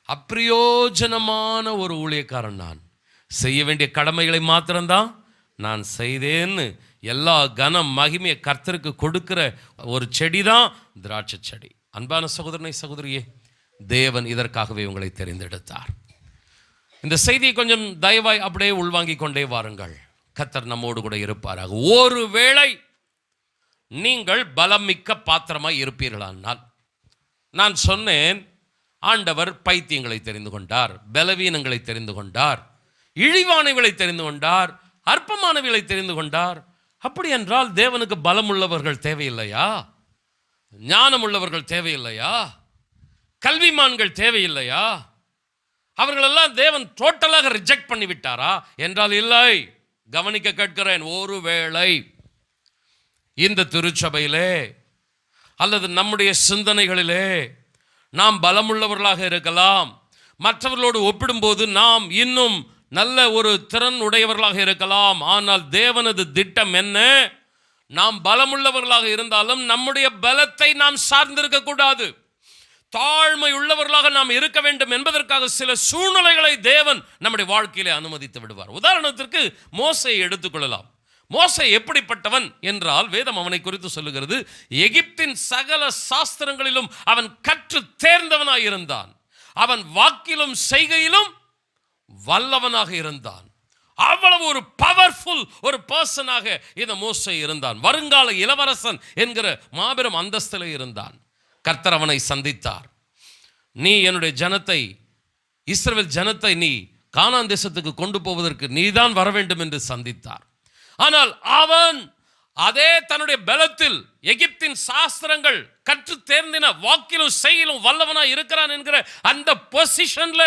அப்பிரயோஜனமான ஒரு ஊழியக்காரன், நான் செய்ய வேண்டிய கடமைகளை மாத்திரம்தான் நான் செய்தேன்னு எல்லா கனம் மகிமையை கர்த்தருக்கு கொடுக்கிற ஒரு செடி தான் திராட்சை செடி. அன்பான சகோதரனை சகோதரியே, தேவன் இதற்காகவே உங்களை தெரிந்தெடுத்தார். இந்த செய்தியை கொஞ்சம் தயவாய் அப்படியே உள்வாங்கி கொண்டே வாருங்கள். கர்த்தர் நம்மோடு கூட இருப்பாராக. ஒருவேளை நீங்கள் பலமிக்க பாத்திரமாய் இருப்பீர்களானால், நான் சொன்னேன், ஆண்டவர் பைத்தியங்களை தெரிந்து கொண்டார், பலவீனங்களை தெரிந்து கொண்டார், இழிவானவைகளை தெரிந்து கொண்டார், அற்பமானவைகளை தெரிந்து கொண்டார். அப்படி என்றால் தேவனுக்கு பலம் உள்ளவர்கள் தேவையில்லையா? ஞானம் உள்ளவர்கள் தேவையில்லையா? கல்விமான்கள் தேவையில்லையா? அவர்களெல்லாம் தேவன் டோட்டலாக ரிஜெக்ட் பண்ணி விட்டாரா என்றால் இல்லை. கவனிக்க கேட்கிறேன், ஒருவேளை இந்த திருச்சபையிலே அல்லது நம்முடைய சிந்தனைகளிலே நாம் பலமுள்ளவர்களாக இருக்கலாம், மற்றவர்களோடு ஒப்பிடும்போது நாம் இன்னும் நல்ல ஒரு திறன் உடையவர்களாக இருக்கலாம். ஆனால் தேவனது திட்டம் என்ன? நாம் பலமுள்ளவர்களாக இருந்தாலும் நம்முடைய பலத்தை நாம் சார்ந்திருக்க கூடாது. தாழ்மை உள்ளவர்களாக நாம் இருக்க வேண்டும் என்பதற்காக சில சூழ்நிலைகளை தேவன் நம்முடைய வாழ்க்கையிலே அனுமதித்து விடுவார். உதாரணத்திற்கு மோசையை எடுத்துக்கொள்ளலாம். மோசே எப்படிப்பட்டவன் என்றால், வேதம் அவனை குறித்து சொல்லுகிறது, எகிப்தின் சகல சாஸ்திரங்களிலும் அவன் கற்று தேர்ந்தவனாய் இருந்தான். அவன் வாக்கிலும் செய்கையிலும் வல்லவனாக இருந்தான். அவ்வளவு ஒரு பவர்ஃபுல் ஒரு பர்சனாக இந்த மோசே இருந்தான். வருங்கால இளவரசன் என்கிற மாபெரும் அந்தஸ்தில் இருந்தான். கர்த்தர் அவனை சந்தித்தார். நீ என்னுடைய ஜனத்தை, இஸ்ரவேல் ஜனத்தை நீ கானான் தேசத்துக்கு கொண்டு போவதற்கு நீதான் வர வேண்டும் என்று சந்தித்தார். ஆனால் அவன் அதே தன்னுடைய பலத்தில் எகிப்தின் சாஸ்திரங்கள் கற்று தேர்ந்தின, வாக்கிலும் செய்யிலும் வல்லவனாய் இருக்கிறான் என்கிற அந்த பொசிஷன்ல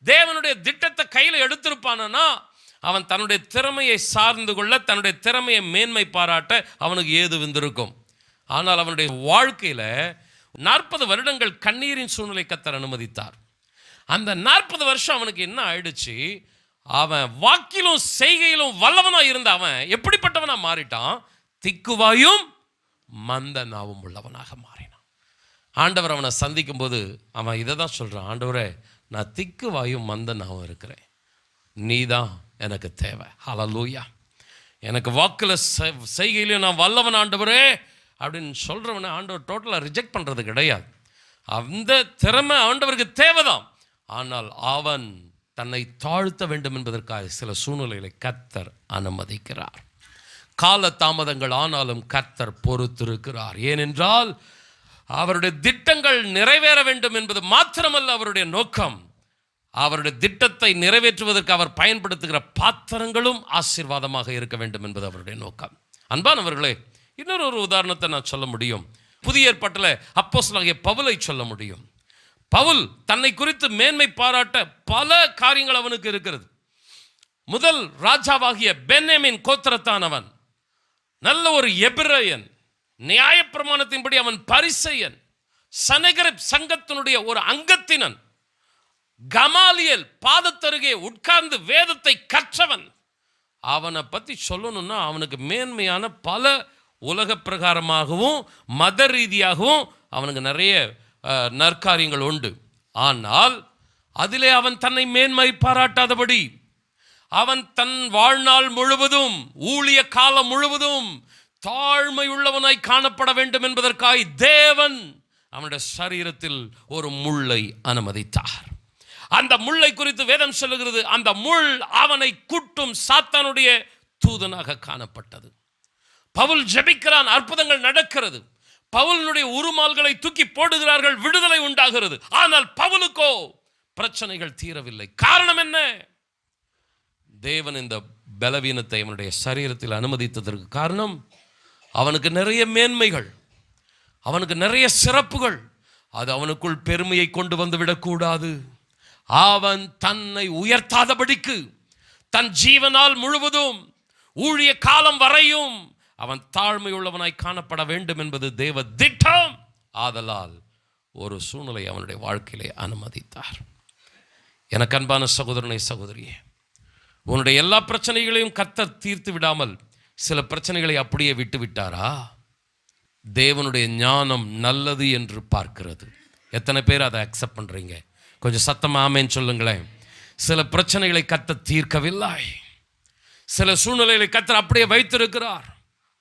தேவனுடைய திட்டத்தை கையில் எடுத்திருப்பானா, அவன் தன்னுடைய திறமையை சார்ந்து கொள்ள, தன்னுடைய திறமையை மேன்மை பாராட்ட அவனுக்கு ஏது வந்திருக்கும். ஆனால் அவனுடைய வாழ்க்கையில 40 வருடங்கள் கண்ணீரின் சூழ்நிலை கர்த்தர் அனுமதித்தார். அந்த 40 வருஷம் அவனுக்கு என்ன ஆயிடுச்சு? அவன் வாக்கிலும் செய்கையிலும் வல்லவனா இருந்த அவன் எப்படிப்பட்டவனா மாறிட்டான்? திக்குவாயும் மந்த நாவும் உள்ளவனாக மாறினான். ஆண்டவர் அவனை சந்திக்கும் போது அவன் இதை தான் சொல்றான், ஆண்டவரே நான் திக்குவாயும் மந்த நாவும் இருக்கிறேன், நீதான் எனக்கு தேவை. ஹல்லேலூயா. எனக்கு வாக்குல செய்கையிலும் நான் வல்லவன் ஆண்டவரே அப்படின்னு சொல்றவனை ஆண்டவர் டோட்டலாக ரிஜெக்ட் பண்றது கிடையாது. அந்த திறமை ஆண்டவருக்கு தேவைதான். ஆனால் அவன் தன்னை தாழ்த்த வேண்டும் என்பதற்காக சில சூழ்நிலைகளை கர்த்தர் அனுமதிக்கிறார். கால தாமதங்கள் ஆனாலும் கர்த்தர் பொறுத்திருக்கிறார். ஏனென்றால் அவருடைய திட்டங்கள் நிறைவேற வேண்டும் என்பது மாத்திரமல்ல அவருடைய நோக்கம். அவருடைய திட்டத்தை நிறைவேற்றுவதற்கு அவர் பயன்படுத்துகிற பாத்திரங்களும் ஆசீர்வாதமாக இருக்க வேண்டும் என்பது அவருடைய நோக்கம். அன்பானவர்களே, இன்னொரு உதாரணத்தை நான் சொல்ல முடியும். புதிய ஏற்பாட்டில் அப்போஸ்தலனாகிய பவுலை சொல்ல முடியும். பவுல் தன்னை குறித்து மேன்மை பாராட்ட பல காரியங்கள் அவனுக்கு இருக்கிறது. முதல் ராஜாவாகிய பென்யமீன் கோத்திரத்தானவன், நல்ல ஒரு எபிரேயன், நியாயப்பிரமாணத்தின்படி அவன் பரிசேயன், சனகரிப் சங்கத்தினுடைய ஒரு அங்கத்தினன், கமாலியல் பாதத்தருகே உட்கார்ந்து வேதத்தை கற்றவன். அவனை பற்றி சொல்லணும்னா அவனுக்கு மேன்மையான பல உலக பிரகாரமாகவும் மத ரீதியாகவும் அவனுக்கு நிறைய நற்காரியங்கள் உண்டு. ஆனால் அதிலே அவன் தன்னை மேன்மை பாராட்டாதபடி அவன் தன் வாழ்நாள் முழுவதும், ஊழிய காலம் முழுவதும் தாழ்மை உள்ளவனாய் காணப்பட வேண்டும் என்பதற்காய் தேவன் அவனுடைய சரீரத்தில் ஒரு முள்ளை அனுமதித்தார். அந்த முள்ளை குறித்து வேதம் சொல்லுகிறது, அந்த முள் அவனை குட்டும் சாத்தானுடைய தூதனாக காணப்பட்டது. பவுல் ஜெபிக்கிறான், அற்புதங்கள் நடக்கிறது. பவுலினுடைய உருமால்களை தூக்கி போடுகிறார்கள், விடுதலை உண்டாகிறது. ஆனால் பவுலுக்கோ பிரச்சனைகள் தீரவில்லை. காரணம் என்ன? தேவன் இந்த பலவீனத்தை அவனுடைய சரீரத்தில் அனுமதித்ததற்கு காரணம், அவனுக்கு நிறைய மேன்மைகள், அவனுக்கு நிறைய சிறப்புகள், அது அவனுக்குள் பெருமையை கொண்டு வந்து விடக்கூடாது. அவன் தன்னை உயர்த்தாதபடிக்கு தன் ஜீவனால் முழுவதும் ஊழிய காலம் வரையும் அவன் தாழ்மை உள்ளவனாய் காணப்பட வேண்டும் என்பது தேவ திட்டம். ஆதலால் ஒரு சூழ்நிலை அவனுடைய வாழ்க்கையிலே அனுமதித்தார். எனக்கு அன்பான சகோதரனை, சகோதரியே, உன்னுடைய எல்லா பிரச்சனைகளையும் கர்த்தர் தீர்த்து விடாமல் சில பிரச்சனைகளை அப்படியே விட்டு விட்டாரா? தேவனுடைய ஞானம் நல்லது என்று பார்க்கிறது. எத்தனை பேர் அதை அக்செப்ட் பண்றீங்க? கொஞ்சம் சத்தமா ஆமென் சொல்லுங்களேன். சில பிரச்சனைகளை கர்த்தர் தீர்க்கவில்லை, சில சூழ்நிலைகளை கர்த்தர் அப்படியே வைத்திருக்கிறார்.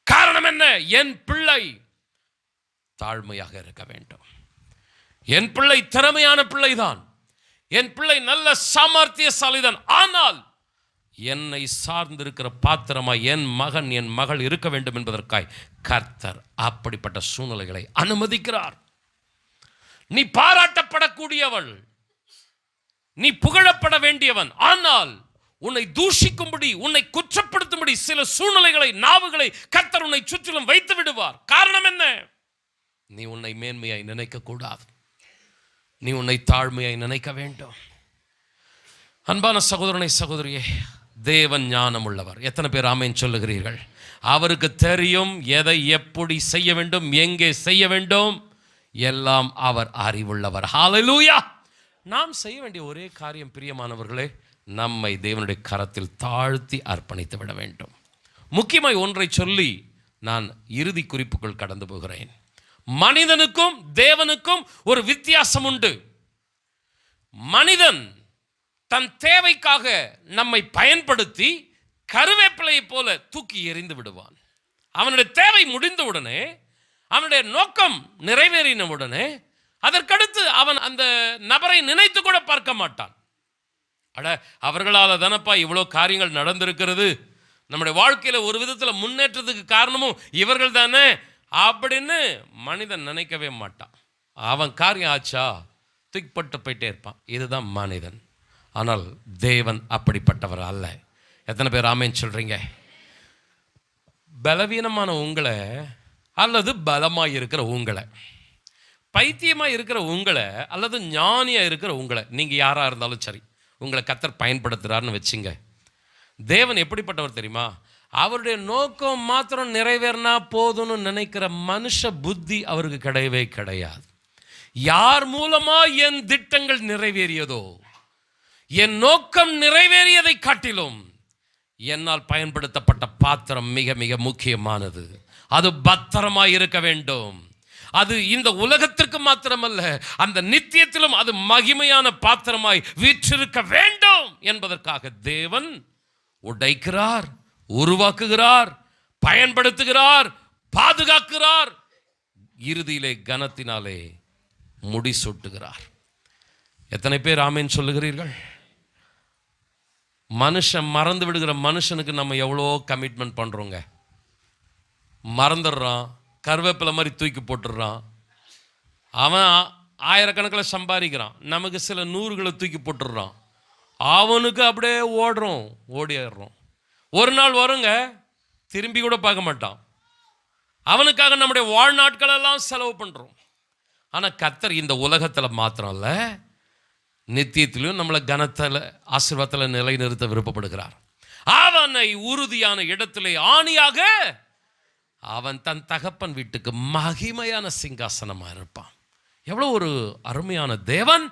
காரணம் என்ன? என் பிள்ளை தாழ்மையாக இருக்க வேண்டும். என் பிள்ளை திறமையான பிள்ளைதான், என் பிள்ளை நல்ல சாமர்த்தியசாலிதான். ஆனால் என்னை சார்ந்திருக்கிற பாத்திரமாய் என் மகன், என் மகள் இருக்க வேண்டும் என்பதற்காய் கர்த்தர் அப்படிப்பட்ட சூழ்நிலைகளை அனுமதிக்கிறார். நீ பாராட்டப்படக்கூடியவள், நீ புகழப்பட வேண்டியவன். ஆனால் உன்னை தூஷிக்கும்படி, உன்னை குற்றப்படுத்தும்படி சில சூழ்நிலைகளை, நாவுகளை கர்த்தர் உன்னை சுற்றிலும் வைத்து விடுவார். காரணம் என்ன? நீ உன்னை மேன்மையாய் நினைக்க கூடாது, நீ உன்னை தாழ்மையாய் நினைக்க வேண்டும். அன்பான சகோதரனை, சகோதரியே, தேவன் ஞானம் உள்ளவர். எத்தனை பேர் ஆமென் சொல்லுகிறீர்கள்? அவருக்கு தெரியும் எதை எப்படி செய்ய வேண்டும், எங்கே செய்ய வேண்டும், எல்லாம் அவர் அறிவுள்ளவர். ஹல்லேலூயா. நாம் செய்ய வேண்டிய ஒரே காரியம் பிரியமானவர்களே, நம்மை தேவனுடைய கரத்தில் தாழ்த்தி அர்ப்பணித்து விட வேண்டும். முக்கியமாய் ஒன்றை சொல்லி நான் இறுதி குறிப்புக்குள் கடந்து போகிறேன். மனிதனுக்கும் தேவனுக்கும் ஒரு வித்தியாசம் உண்டு. மனிதன் தன் தேவைக்காக நம்மை பயன்படுத்தி கருவேப்பிலையை போல தூக்கி எறிந்து விடுவான். அவனுடைய தேவை முடிந்த உடனே, அவனுடைய நோக்கம் நிறைவேறின உடனே, அதற்கடுத்து அவன் அந்த நபரை நினைத்து கூட பார்க்க மாட்டான். அட, அவர்களால் தானப்பா இவ்வளோ காரியங்கள் நடந்திருக்கிறது, நம்முடைய வாழ்க்கையில் ஒரு விதத்தில் முன்னேற்றத்துக்கு காரணமும் இவர்கள் தானே அப்படின்னு மனிதன் நினைக்கவே மாட்டான். அவன் காரியம் ஆச்சா தூக்கிப்பட்டு போயிட்டே இருப்பான். இதுதான் மனிதன். ஆனால் தேவன் அப்படிப்பட்டவர் அல்ல. எத்தனை பேர் ஆமென் சொல்றீங்க? பலவீனமான உங்களை அல்லது பலமாக இருக்கிற உங்களை, பைத்தியமாக இருக்கிற உங்களை அல்லது ஞானியாக இருக்கிற உங்களை, நீங்கள் யாராக இருந்தாலும் சரி, உங்களை கர்த்தர் பயன்படுத்துகிறாருன்னு வச்சுங்க. தேவன் எப்படிப்பட்டவர் தெரியுமா? அவருடைய நோக்கம் மாத்திரம் நிறைவேறினா போதும்னு நினைக்கிற மனுஷ புத்தி அவருக்கு கிடையவே கிடையாது. யார் மூலமா என் திட்டங்கள் நிறைவேறியதோ, என் நோக்கம் நிறைவேறியதை காட்டிலும் என்னால் பயன்படுத்தப்பட்ட பாத்திரம் மிக மிக முக்கியமானது. அது பத்திரமாய் இருக்க வேண்டும். அது இந்த உலகத்திற்கு மாத்திரமல்ல, அந்த நித்தியத்திலும் அது மகிமையான பாத்திரமாய் வீற்றிருக்க வேண்டும் என்பதற்காக தேவன் உடைக்கிறார், உருவாக்குகிறார், பயன்படுத்துகிறார், பாதுகாக்கிறார், இறுதியிலே கனத்தினாலே முடிசூட்டுகிறார். எத்தனை பேர் ஆமென் சொல்லுகிறீர்கள்? மனுஷன் மறந்து விடுகிற மனுஷனுக்கு நம்ம எவ்வளோ கமிட்மெண்ட் பண்ணுறோங்க. மறந்துடுறான், கருவேப்பிலை மாதிரி தூக்கி போட்டுடுறான், அவன் ஆயிரக்கணக்கில் சம்பாதிக்கிறான், நமக்கு சில நூறுகளை தூக்கி போட்டுடுறான். அவனுக்கு அப்படியே ஓடிடுறோம். ஒரு நாள் வருங்க, திரும்பி கூட பார்க்க மாட்டான். அவனுக்காக நம்முடைய வாழ்நாட்களெல்லாம் செலவு பண்ணுறோம். ஆனால் கர்த்தர் இந்த உலகத்தில் மாத்திரம் இல்லை, நித்தியத்திலும் நம்மளை கனத்தில் ஆசீர்வாதத்தில் நிலைநிறுத்த விருப்பப்படுகிறார். அவனை உறுதியான இடத்திலே ஆணியாக அவன் தன் தகப்பன் வீட்டுக்கு மகிமையான சிங்காசனமாக இருப்பான். எவ்வளோ ஒரு அருமையான தேவன்!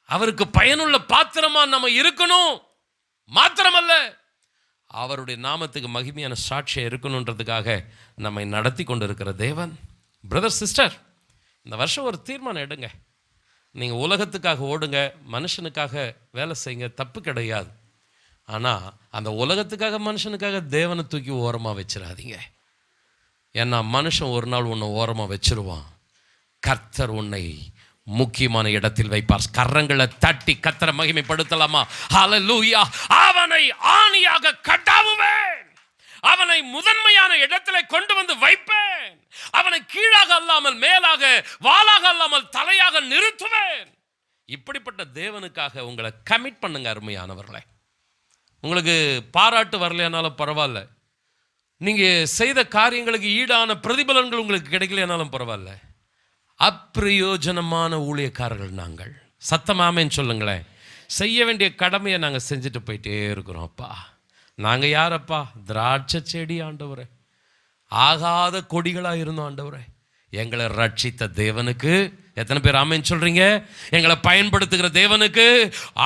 அவருக்கு பயனுள்ள பாத்திரமா நம்ம இருக்கணும். மாத்திரமல்ல, அவருடைய நாமத்துக்கு மகிமையான சாட்சியாக இருக்கணுன்றதுக்காக நம்மை நடத்தி கொண்டு இருக்கிற தேவன். பிரதர், சிஸ்டர், இந்த வருஷம் ஒரு தீர்மானம் எடுங்க. நீங்கள் உலகத்துக்காக ஓடுங்க, மனுஷனுக்காக வேலை செய்யுங்க, தப்பு கிடையாது. ஆனால் அந்த உலகத்துக்காக மனுஷனுக்காக தேவனை தூக்கி ஓரமாக வச்சிடாதீங்க. ஏன்னா மனுஷன் ஒரு நாள் உன்னை ஓரமாக வச்சிருவான். கர்த்தர் உன்னை முக்கியமான இடத்தில் வைப்பார். கரங்களை தட்டி கர்த்தரை மகிமைப்படுத்தலாமா? ஹல்லேலூயா! அவனை ஆணியாக கட்டாவுவேன், அவனை முதன்மையான இடத்திலே கொண்டு வந்து வைப்பேன், அவனை கீழாக அல்லாமல் மேலாக, வாளாக அல்லாமல் தலையாக நிறுத்துவேன். இப்படிப்பட்ட தேவனுக்காக உங்களை கமிட் பண்ணுங்க அருமையானவர்களே. உங்களுக்கு பாராட்டு வரலையானாலும் பரவாயில்ல, நீங்கள் செய்த காரியங்களுக்கு ஈடான பிரதிபலன்கள் உங்களுக்கு கிடைக்கலையானாலும் பரவாயில்ல. அப்பிரயோஜனமான ஊழியக்காரர்கள் நாங்கள். சத்தமாமேன்னு சொல்லுங்களேன். செய்ய வேண்டிய கடமையை நாங்கள் செஞ்சுட்டு போயிட்டே இருக்கிறோம். அப்பா, நாங்கள் யாரப்பா? திராட்சை செடி ஆண்டவரே, ஆகாத கொடிகளாக இருந்தோம் ஆண்டவரே. எங்களை ரட்சித்த தேவனுக்கு எத்தனை பேர் ஆமேன்னு சொல்றீங்க? எங்களை பயன்படுத்துகிற தேவனுக்கு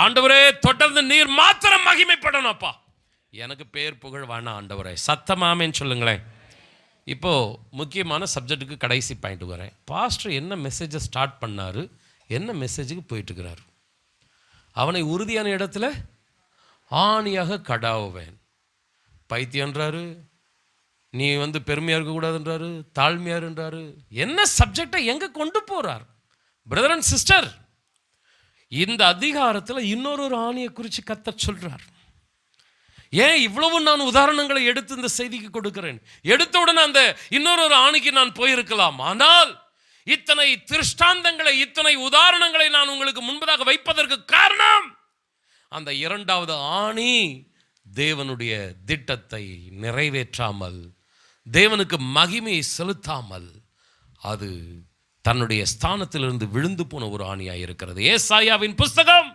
ஆண்டவரே தொடர்ந்து நீர் மாத்திரம் மகிமைப்படணும். அப்பா, எனக்கு பேர் புகழ் வேணாம் ஆண்டவரே. சத்தமாமேன்னு சொல்லுங்களேன். இப்போது முக்கியமான சப்ஜெக்ட்டுக்கு கடைசி பாயிண்ட் வரேன். பாஸ்டர் என்ன மெசேஜை ஸ்டார்ட் பண்ணார், என்ன மெசேஜுக்கு போயிட்டுருக்கிறார்? அவனை உறுதியான இடத்துல ஆணியாக கடாவுவேன். பைத்தியன்றாரு, நீ பெருமையாக இருக்கக்கூடாதுன்றாரு, தாழ்மையாருன்றாரு. என்ன சப்ஜெக்டை எங்கே கொண்டு போகிறார்? பிரதர் அண்ட் சிஸ்டர், இந்த அதிகாரத்தில் இன்னொரு ஆணியை குறித்து கர்த்தர் சொல்கிறார். ஏன் இவ்வளவு நான் உதாரணங்களை எடுத்து இந்த செய்திக்கு கொடுக்கிறேன்? எடுத்த உடனே அந்த இன்னொரு ஆணிக்கு நான் போயிருக்கலாம். ஆனால் இத்தனை திருஷ்டாந்தங்களை, இத்தனை உதாரணங்களை நான் உங்களுக்கு முன்பதாக வைப்பதற்கு காரணம், அந்த இரண்டாவது ஆணி தேவனுடைய திட்டத்தை நிறைவேற்றாமல், தேவனுக்கு மகிமையை செலுத்தாமல், அது தன்னுடைய ஸ்தானத்திலிருந்து விழுந்து போன ஒரு ஆணியாக இருக்கிறது. ஏசாயாவின் புஸ்தகம்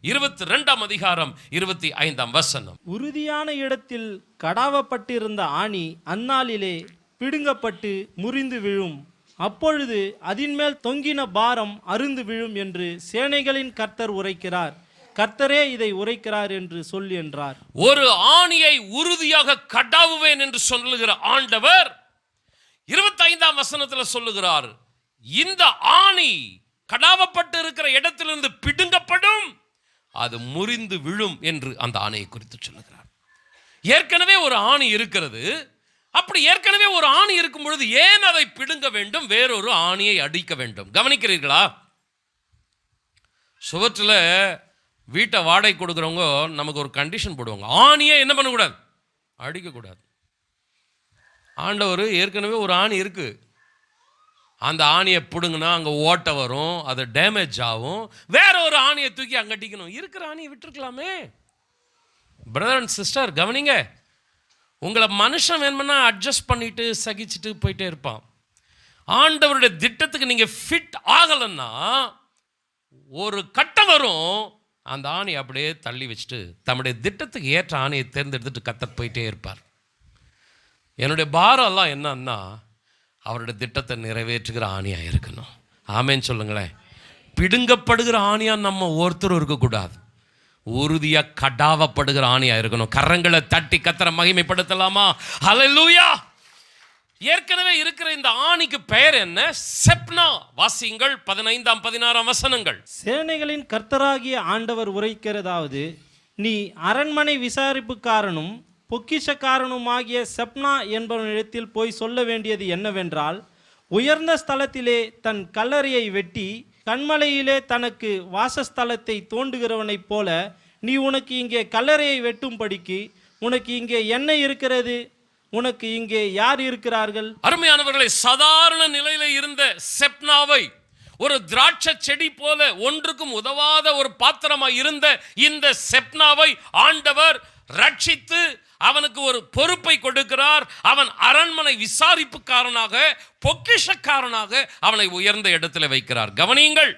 22ஆம் அதிகாரம் 25ஆம் வசனம். உறுதியான இடத்தில் கடாவப்பட்டிருந்த ஆணி அந்நாளிலே பிடுங்கப்பட்டு முறிந்து விழும், அப்பொழுது அதின்மேல் தொங்கின பாரம் அருந்து விழும் என்று சேனைகளின் கர்த்தர் உரைக்கிறார். கர்த்தரே இதை உரைக்கிறார் என்று சொல் என்றார். ஒரு ஆணியை உறுதியாக கடாவுவேன் என்று சொல்லுகிற ஆண்டவர் 25ஆம் வசனத்தில் சொல்லுகிறார், இந்த ஆணி கடாவப்பட்டு இருக்கிற இடத்திலிருந்து பிடுங்கப்படும், அது முறிந்து விழும் என்று அந்த ஆணையை குறித்து சொல்லுகிறார். ஏற்கனவே ஒரு ஆணி இருக்கிறது. அப்படி ஏற்கனவே ஒரு ஆணி இருக்கும் பொழுது ஏன் அதை பிடுங்க வேண்டும், வேறொரு ஆணியை அடிக்க வேண்டும்? கவனிக்கிறீர்களா? சுவற்றில் வீட்டை வாடகை கொடுக்குறவங்க நமக்கு ஒரு கண்டிஷன் போடுவாங்க, ஆணியை என்ன பண்ணக்கூடாது? அடிக்கக்கூடாது. ஆண்டவர் ஏற்கனவே ஒரு ஆணி இருக்கு, அந்த ஆணியை பிடுங்கினா அங்கே ஓட்டை வரும், அது டேமேஜ் ஆகும், வேற ஒரு ஆணியை தூக்கி அங்கே அடிக்கணும். இருக்கிற ஆணியை விட்டுருக்கலாமே. பிரதர் அண்ட் சிஸ்டர் கவனிங்க, உங்களை மனுஷன் வேணும்னா அட்ஜஸ்ட் பண்ணிட்டு சகிச்சுட்டு போயிட்டே இருப்பான். ஆண்டவருடைய திட்டத்துக்கு நீங்கள் ஃபிட் ஆகலைன்னா ஒரு கட்டம் வரும், அந்த ஆணியை அப்படியே தள்ளி வச்சுட்டு தம்முடைய திட்டத்துக்கு ஏற்ற ஆணியை தேர்ந்தெடுத்துட்டு கத்தர் போயிட்டே இருப்பார். என்னுடைய பாரம் எல்லாம் என்னன்னா, அவருடைய திட்டத்தை நிறைவேற்றுகிற ஆணியாக இருக்கணும். ஆமேன்னு சொல்லுங்களேன். பிடுங்கப்படுகிற ஆணியாக நம்ம ஒருத்தரும் இருக்கக்கூடாது, உறுதியாக கடாவப்படுகிற ஆணியாக இருக்கணும். கரங்களை தட்டி கர்த்தரை மகிமைப்படுத்தலாமா? ஹல்லேலூயா! ஏற்கனவே இருக்கிற இந்த ஆணிக்கு பெயர் என்ன? செப்னா. வாசியுங்கள் 15ஆம் 16ஆம் வசனங்கள். சேனைகளின் கர்த்தராகிய ஆண்டவர் உரைக்கிறதாவது, நீ அரண்மனை விசாரிப்புக்காரனும் பொக்கிஷக்காரனுமாகிய செப்னா என்பவனிடத்தில் போய் சொல்ல வேண்டியது என்னவென்றால், உயர்ந்த ஸ்தலத்திலே தன் கல்லறையை வெட்டி கண்மலையிலே தனக்கு வாசஸ்தலத்தை தோண்டுகிறவனைப் போல நீ உனக்கு இங்கே கல்லறையை வெட்டும்படிக்கு உனக்கு இங்கே என்ன இருக்கிறது? உனக்கு இங்கே யார் இருக்கிறார்கள்? அருமையானவர்களை, சாதாரண நிலையில இருந்த செப்னாவை ஒரு திராட்சை செடி போல ஒன்றுக்கும் உதவாத ஒரு பாத்திரமாய் இருந்த இந்த செப்னாவை ஆண்டவர் ரட்சித்து அவனுக்கு ஒரு பொறுப்பை கொடுக்கிறார். அவன் அரண்மனை விசாரிப்புக்காரனாக, பொக்கிஷக்காரனாக அவனை உயர்ந்த இடத்துல வைக்கிறார். கவனியுங்கள்,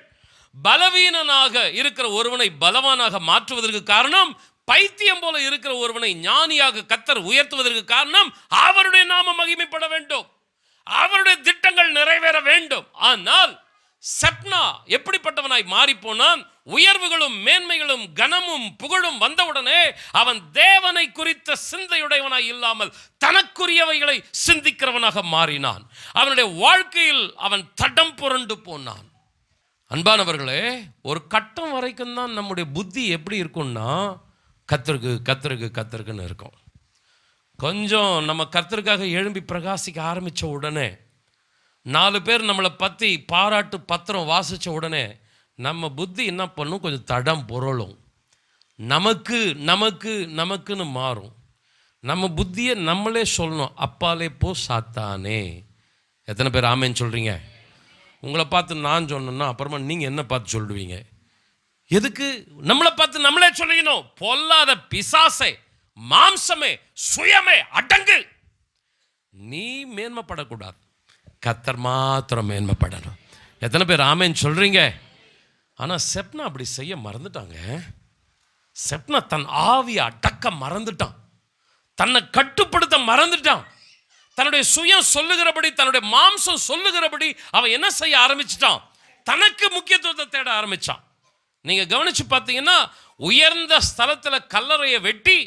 பலவீனனாக இருக்கிற ஒருவனை பலவானாக மாற்றுவதற்கு காரணம், பைத்தியம் போல இருக்கிற ஒருவனை ஞானியாக கர்த்தர் உயர்த்துவதற்கு காரணம், அவருடைய நாமம் மகிமைப்பட வேண்டும், அவருடைய திட்டங்கள் நிறைவேற வேண்டும். ஆனால் செப்னா எப்படிப்பட்டவனாய் மாறி போனான்? உயர்வுகளும் மேன்மைகளும் கனமும் புகழும் வந்தவுடனே அவன் தேவனை குறித்த சிந்தையுடையவனாய் இல்லாமல் தனக்குரியவைகளை சிந்திக்கிறவனாக மாறினான். அவனுடைய வாழ்க்கையில் அவன் தடம் புரண்டு போனான். அன்பானவர்களே, ஒரு கட்டம் வரைக்கும் தான் நம்முடைய புத்தி எப்படி இருக்கும்னா கத்தருக்குன்னு இருக்கும். கொஞ்சம் நம்ம கர்த்தருக்காக எழும்பி பிரகாசிக்க ஆரம்பித்த உடனே, 4 பேர் நம்மளை பற்றி பாராட்டு பத்திரம் வாசித்த உடனே நம்ம புத்தி என்ன பண்ணும்? கொஞ்சம் தடம் புரளும், நமக்குன்னு மாறும். நம்ம புத்தியை நம்மளே சொல்லணும், அப்பாலே போ சாத்தானே. எத்தனை பேர் ஆமேன்னு சொல்கிறீங்க? உங்களை பார்த்து நான் சொன்னேன்னா அப்புறமா நீங்கள் என்ன பார்த்து சொல்லுவீங்க? எதுக்கு நம்மளை பார்த்து நம்மளே சொல்லிக்கணும்? பொல்லாத பிசாசே, மாம்சமே, சுயமே, அடங்கு. நீ மேன்மைப்படக்கூடாது, கர்த்தர் மாத்திரம் மேன்மைப்படணும். எத்தனை பேர் ஆமேன்னு சொல்றீங்க? ஆனால் செப்னா அப்படி செய்ய மறந்துட்டாங்க. செப்னா தன் ஆவியை அடக்க மறந்துட்டான், தன்னை கட்டுப்படுத்த மறந்துட்டான். தன்னுடைய சுயம் சொல்லுகிறபடி, தன்னுடைய மாம்சம் சொல்லுகிறபடி அவன் என்ன செய்ய ஆரம்பிச்சிட்டான்? தனக்கு முக்கியத்துவத்தை தேட ஆரம்பிச்சான். நீங்க கவனிச்சு பார்த்தீங்கன்னா, உயர்ந்த ஸ்தலத்துல கல்லறையை வெட்டி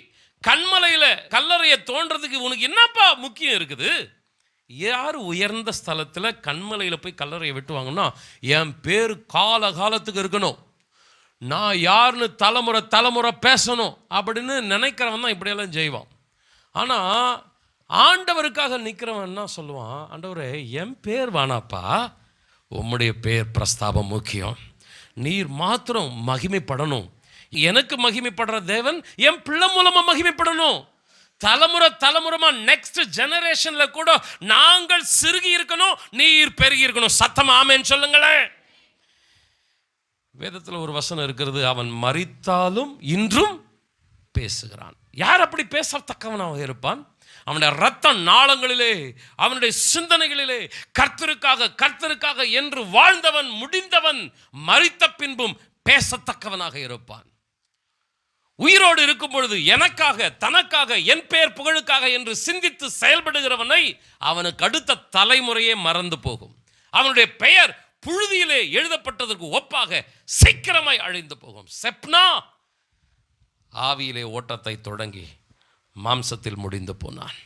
கண்மலையில கல்லறையை தோன்றதுக்கு உனக்கு என்னப்பா முக்கியம் இருக்குது? யார் உயர்ந்த ஸ்தலத்துல கண்மலையில போய் கல்லறையை வெட்டுவாங்கன்னா, என் பேர் காலத்துக்கு இருக்கணும், நான் யாருன்னு தலைமுறை பேசணும் அப்படின்னு நினைக்கிறவன் தான் இப்படியெல்லாம் செய்வான். ஆனால் ஆண்டவருக்காக நிற்கிறவன் என்ன சொல்லுவான்? ஆண்டவரே, என் பேர் வேணாப்பா, உம்முடைய பேர் பிரஸ்தாபம் முக்கியம், நீர் மாத்திரம் மகிமைப்படணும். எனக்கு மகிமைப்படுற தேவன் என் பிள்ளை மூலமா மகிமைப்படணும். தலைமுறைமா நெக்ஸ்ட் ஜெனரேஷன்ல கூட நாங்கள் சிறுகி இருக்கணும், நீர் பெருகி இருக்கணும். சத்தம் ஆமென் சொல்லுங்களேன். வேதத்தில் ஒரு வசனம் இருக்கிறது, அவன் மரித்தாலும் இன்றும் பேசுகிறான். யார் அப்படி பேசத்தக்கவனாக இருப்பான்? அவனுடைய இரத்த நாளங்களிலே, அவனுடைய சிந்தனைகளிலே கர்த்தருக்காக என்று வாழ்ந்தவன், முடிந்தவன், மரித்த பின்பும் பேசத்தக்கவனாக இருப்பான். உயிரோடு இருக்கும் பொழுது எனக்காக, தனக்காக, என் பெயர் புகழுக்காக என்று சிந்தித்து செயல்படுகிறவனை அவனுக்கு அடுத்த தலைமுறையே மறந்து போகும். அவனுடைய பெயர் புழுதியிலே எழுதப்பட்டதற்கு ஒப்பாக சீக்கிரமாய் அழிந்து போகும். செப்னா ஆவியிலே ஓட்டத்தை தொடங்கி மாம்சத்தில் முடிந்து போனான்.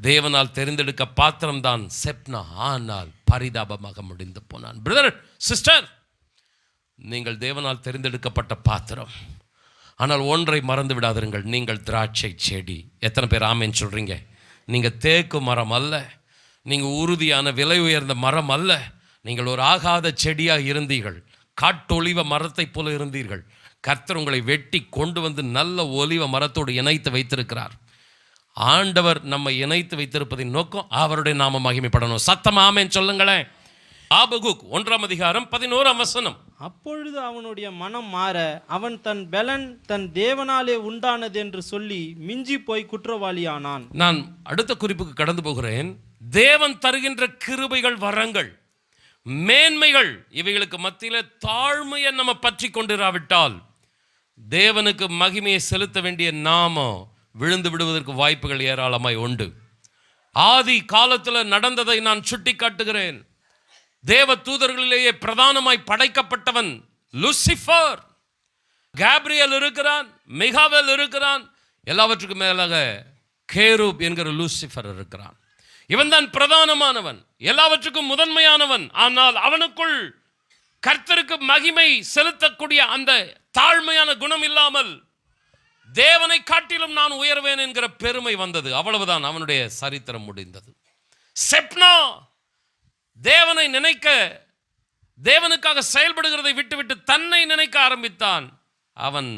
தேவனால் தெரிந்தெடுக்க பாத்திரம்தான் செப்னா, ஆனால் பரிதாபமாக முடிந்து போனான். பிரதர், சிஸ்டர், நீங்கள் தேவனால் தெரிந்தெடுக்கப்பட்ட பாத்திரம். ஆனால் ஒன்றை மறந்து விடாதீர்கள், நீங்கள் திராட்சை செடி. எத்தனை பேர் ஆமென் சொல்றீங்க? நீங்கள் தேக்கு மரம் அல்ல, நீங்கள் உறுதியான விலை உயர்ந்த மரம் அல்ல. நீங்கள் ஒரு ஆகாத செடியாக இருந்தீர்கள், காட்டொலிவ மரத்தை போல இருந்தீர்கள். கர்த்தர் உங்களை வெட்டி கொண்டு வந்து நல்ல ஒலிவ மரத்தோடு இணைத்து வைத்திருக்கிறார். ஆண்டவர் நம்மை இணைத்து வைத்திருப்பதின் நோக்கம் அவருடைய நாம மகிமைப்படணும். சத்தம் ஆமென் சொல்லுங்களேன். ஆபகுக் 1:11 அப்பொழுது அவனுடைய மனம் மாற, அவன் தன் பெலன் தன் தேவனாலே உண்டானது என்று சொல்லி மிஞ்சி போய் குற்றவாளியானான். நான் அடுத்த குறிப்புக்கு கடந்து போகிறேன். தேவன் தருகின்ற கிருபைகள், வரங்கள், மேன்மைகள், இவைகளுக்கு மத்தியில தாழ்மையை நம்ம பற்றி கொண்டிராவிட்டால் தேவனுக்கு மகிமையை செலுத்த வேண்டிய நாம விழுந்து விடுவதற்கு வாய்ப்புகள் ஏராளமாய் உண்டு. ஆதி காலத்தில் நடந்ததை நான் சுட்டி காட்டுகிறேன். தேவ தூதர்களிலேயே பிரதானமாய் படைக்கப்பட்டவன் லூசிஃபர். கேப்ரியல் இருக்கிறான், மிகாவேல் இருக்கிறான், எல்லாவற்றுக்கும் மேலாக கேரூப் என்கிற லூசிஃபர் இருக்கிறான். இவன் தான் பிரதானமானவன், எல்லாவற்றுக்கும் முதன்மையானவன். ஆனால் அவனுக்குள் கர்த்தருக்கு மகிமை செலுத்தக்கூடிய அந்த தாழ்மையான குணம் இல்லாமல் தேவனை காட்டிலும் நான் உயர்வேன் என்கிற பெருமை வந்தது. அவ்வளவுதான், அவனுடைய சரித்திரம் முடிந்தது. செப்னா தேவனை நினைக்க, தேவனுக்காக செயல்படுகிறதை விட்டுவிட்டு தன்னை நினைக்க ஆரம்பித்தான். அவன்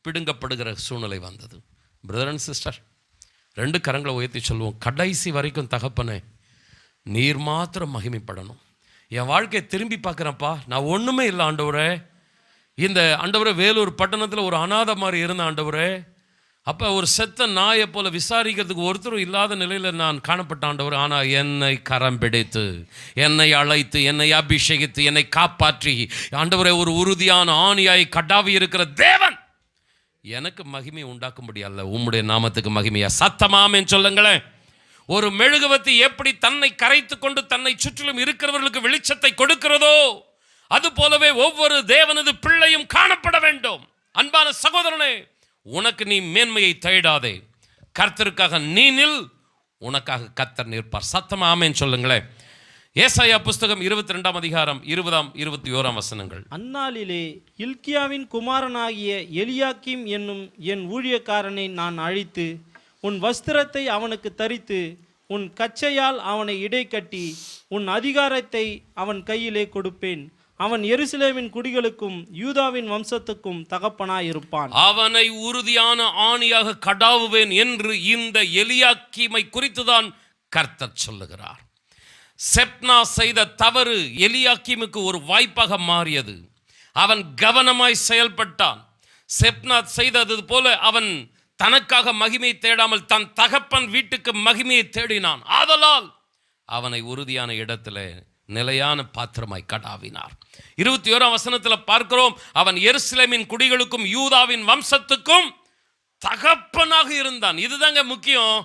பிடுங்கப்படுகிற சூழ்நிலை வந்தது. பிரதர் அண்ட் சிஸ்டர், 2 கரங்களை உயர்த்தி சொல்லுவோம், கடைசி வரைக்கும் தகப்பனே நீர் மாத்திரம் மகிமைப்படணும். என் வாழ்க்கையை திரும்பி பார்க்குறேன்ப்பா, நான் ஒன்றுமே இல்லை ஆண்டவரே. இந்த ஆண்டவரே வேலூர் பட்டணத்தில் ஒரு அநாதை மாதிரி இருந்த ஆண்டவரே, அப்போ ஒரு செத்த நாயை போல விசாரிக்கிறதுக்கு ஒருத்தரும் இல்லாத நிலையில் நான் காணப்பட்ட ஆண்டவர். ஆனால் என்னை கரம் பிடித்து, என்னை அழைத்து, என்னை அபிஷேகித்து, என்னை காப்பாற்றி ஆண்டவரை ஒரு உறுதியான ஆணியாய் கடாவி இருக்கிற தேவன் எனக்கு மகிமை உண்டாக்க முடியல. உம்முடைய நாமத்துக்கு மகிமையா சத்தமாமேன்னு சொல்லுங்களேன். ஒரு மெழுகுவத்தி எப்படி தன்னை கரைத்து கொண்டு தன்னை சுற்றிலும் இருக்கிறவர்களுக்கு வெளிச்சத்தை கொடுக்கிறதோ, அது போலவே ஒவ்வொரு தேவனது பிள்ளையும் காணப்பட வேண்டும். அன்பான சகோதரனே, உனக்கு நீ மேன்மையை தேடாதே, கர்த்தருக்காக நீ நில், உனக்காக கர்த்தர் நிற்பார். சத்தமா ஆமென் சொல்லுங்களேன். ஏசாயா புஸ்தகம் 22 அதிகாரம் 20 21 வசனங்கள். அந்நாளிலே இல்கியாவின் குமாரனாகிய எலியாக்கிம் என்னும் என் ஊழியக்காரனை நான் அழித்து உன் வஸ்திரத்தை அவனுக்கு தரித்து உன் கச்சையால் அவனை இடைக்கட்டி உன் அதிகாரத்தை அவன் கையிலே கொடுப்பேன். அவன் எருசலேமின் குடிகளுக்கும் யூதாவின் வம்சத்துக்கும் தகப்பனாயிருப்பான். அவனை உறுதியான ஆணியாக கடாவுவேன் என்று இந்த எலியாக்கீமை குறித்துதான் கர்த்தர் சொல்லுகிறார். செப்னா செய்த தவறு எலியாக்கீமுக்கு ஒரு வாய்ப்பாக மாறியது. அவன் கவனமாய் செயல்பட்டான். செப்னா செய்தது போல அவன் தனக்காக மகிமை தேடாமல் தன் தகப்பன் வீட்டுக்கு மகிமையை தேடினான். ஆதலால் அவனை உறுதியான இடத்துல நிலையான பாத்திரமாய் கடாவினார். 21 வசனத்தில் பார்க்கிறோம், அவன் எருசலேமின் குடிகளுக்கும் யூதாவின் வம்சத்துக்கும் தகப்பனாக இருந்தான். இதுதாங்க முக்கியம்.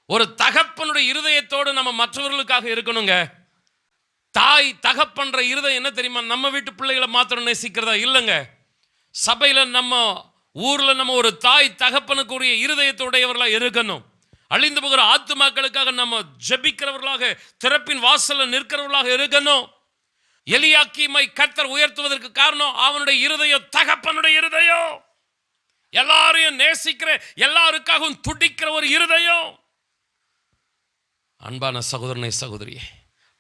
ஒரு தகப்பனுடைய இருதயத்தோடு நம்ம மற்றவர்களுக்காக இருக்கணுங்க. தாய் தகப்பன்ற இருதயம் என்ன தெரியுமா? நம்ம வீட்டு பிள்ளைகளை மாத்திரம் நேசிக்கிறதா இல்லைங்க. சபையில் நம்ம ஊரில் நம்ம ஒரு தாய் தகப்பனுக்குரிய இருதயத்துடையவர்களாக இருக்கணும். அழிந்து போகிற ஆத்துமாக்களுக்காக நம்ம ஜெபிக்கிறவர்களாக, திறப்பின் வாசல்ல நிற்கிறவர்களாக இருக்கணும். எலியாக்கீமை கர்த்தர் உயர்த்துவதற்கு காரணம் அவனுடைய இருதயம் தகப்பனுடைய இருதயம். எல்லாரையும் நேசிக்கிற, எல்லாருக்காகவும் துடிக்கிற ஒரு இருதயம். அன்பான சகோதரனை சகோதரியே,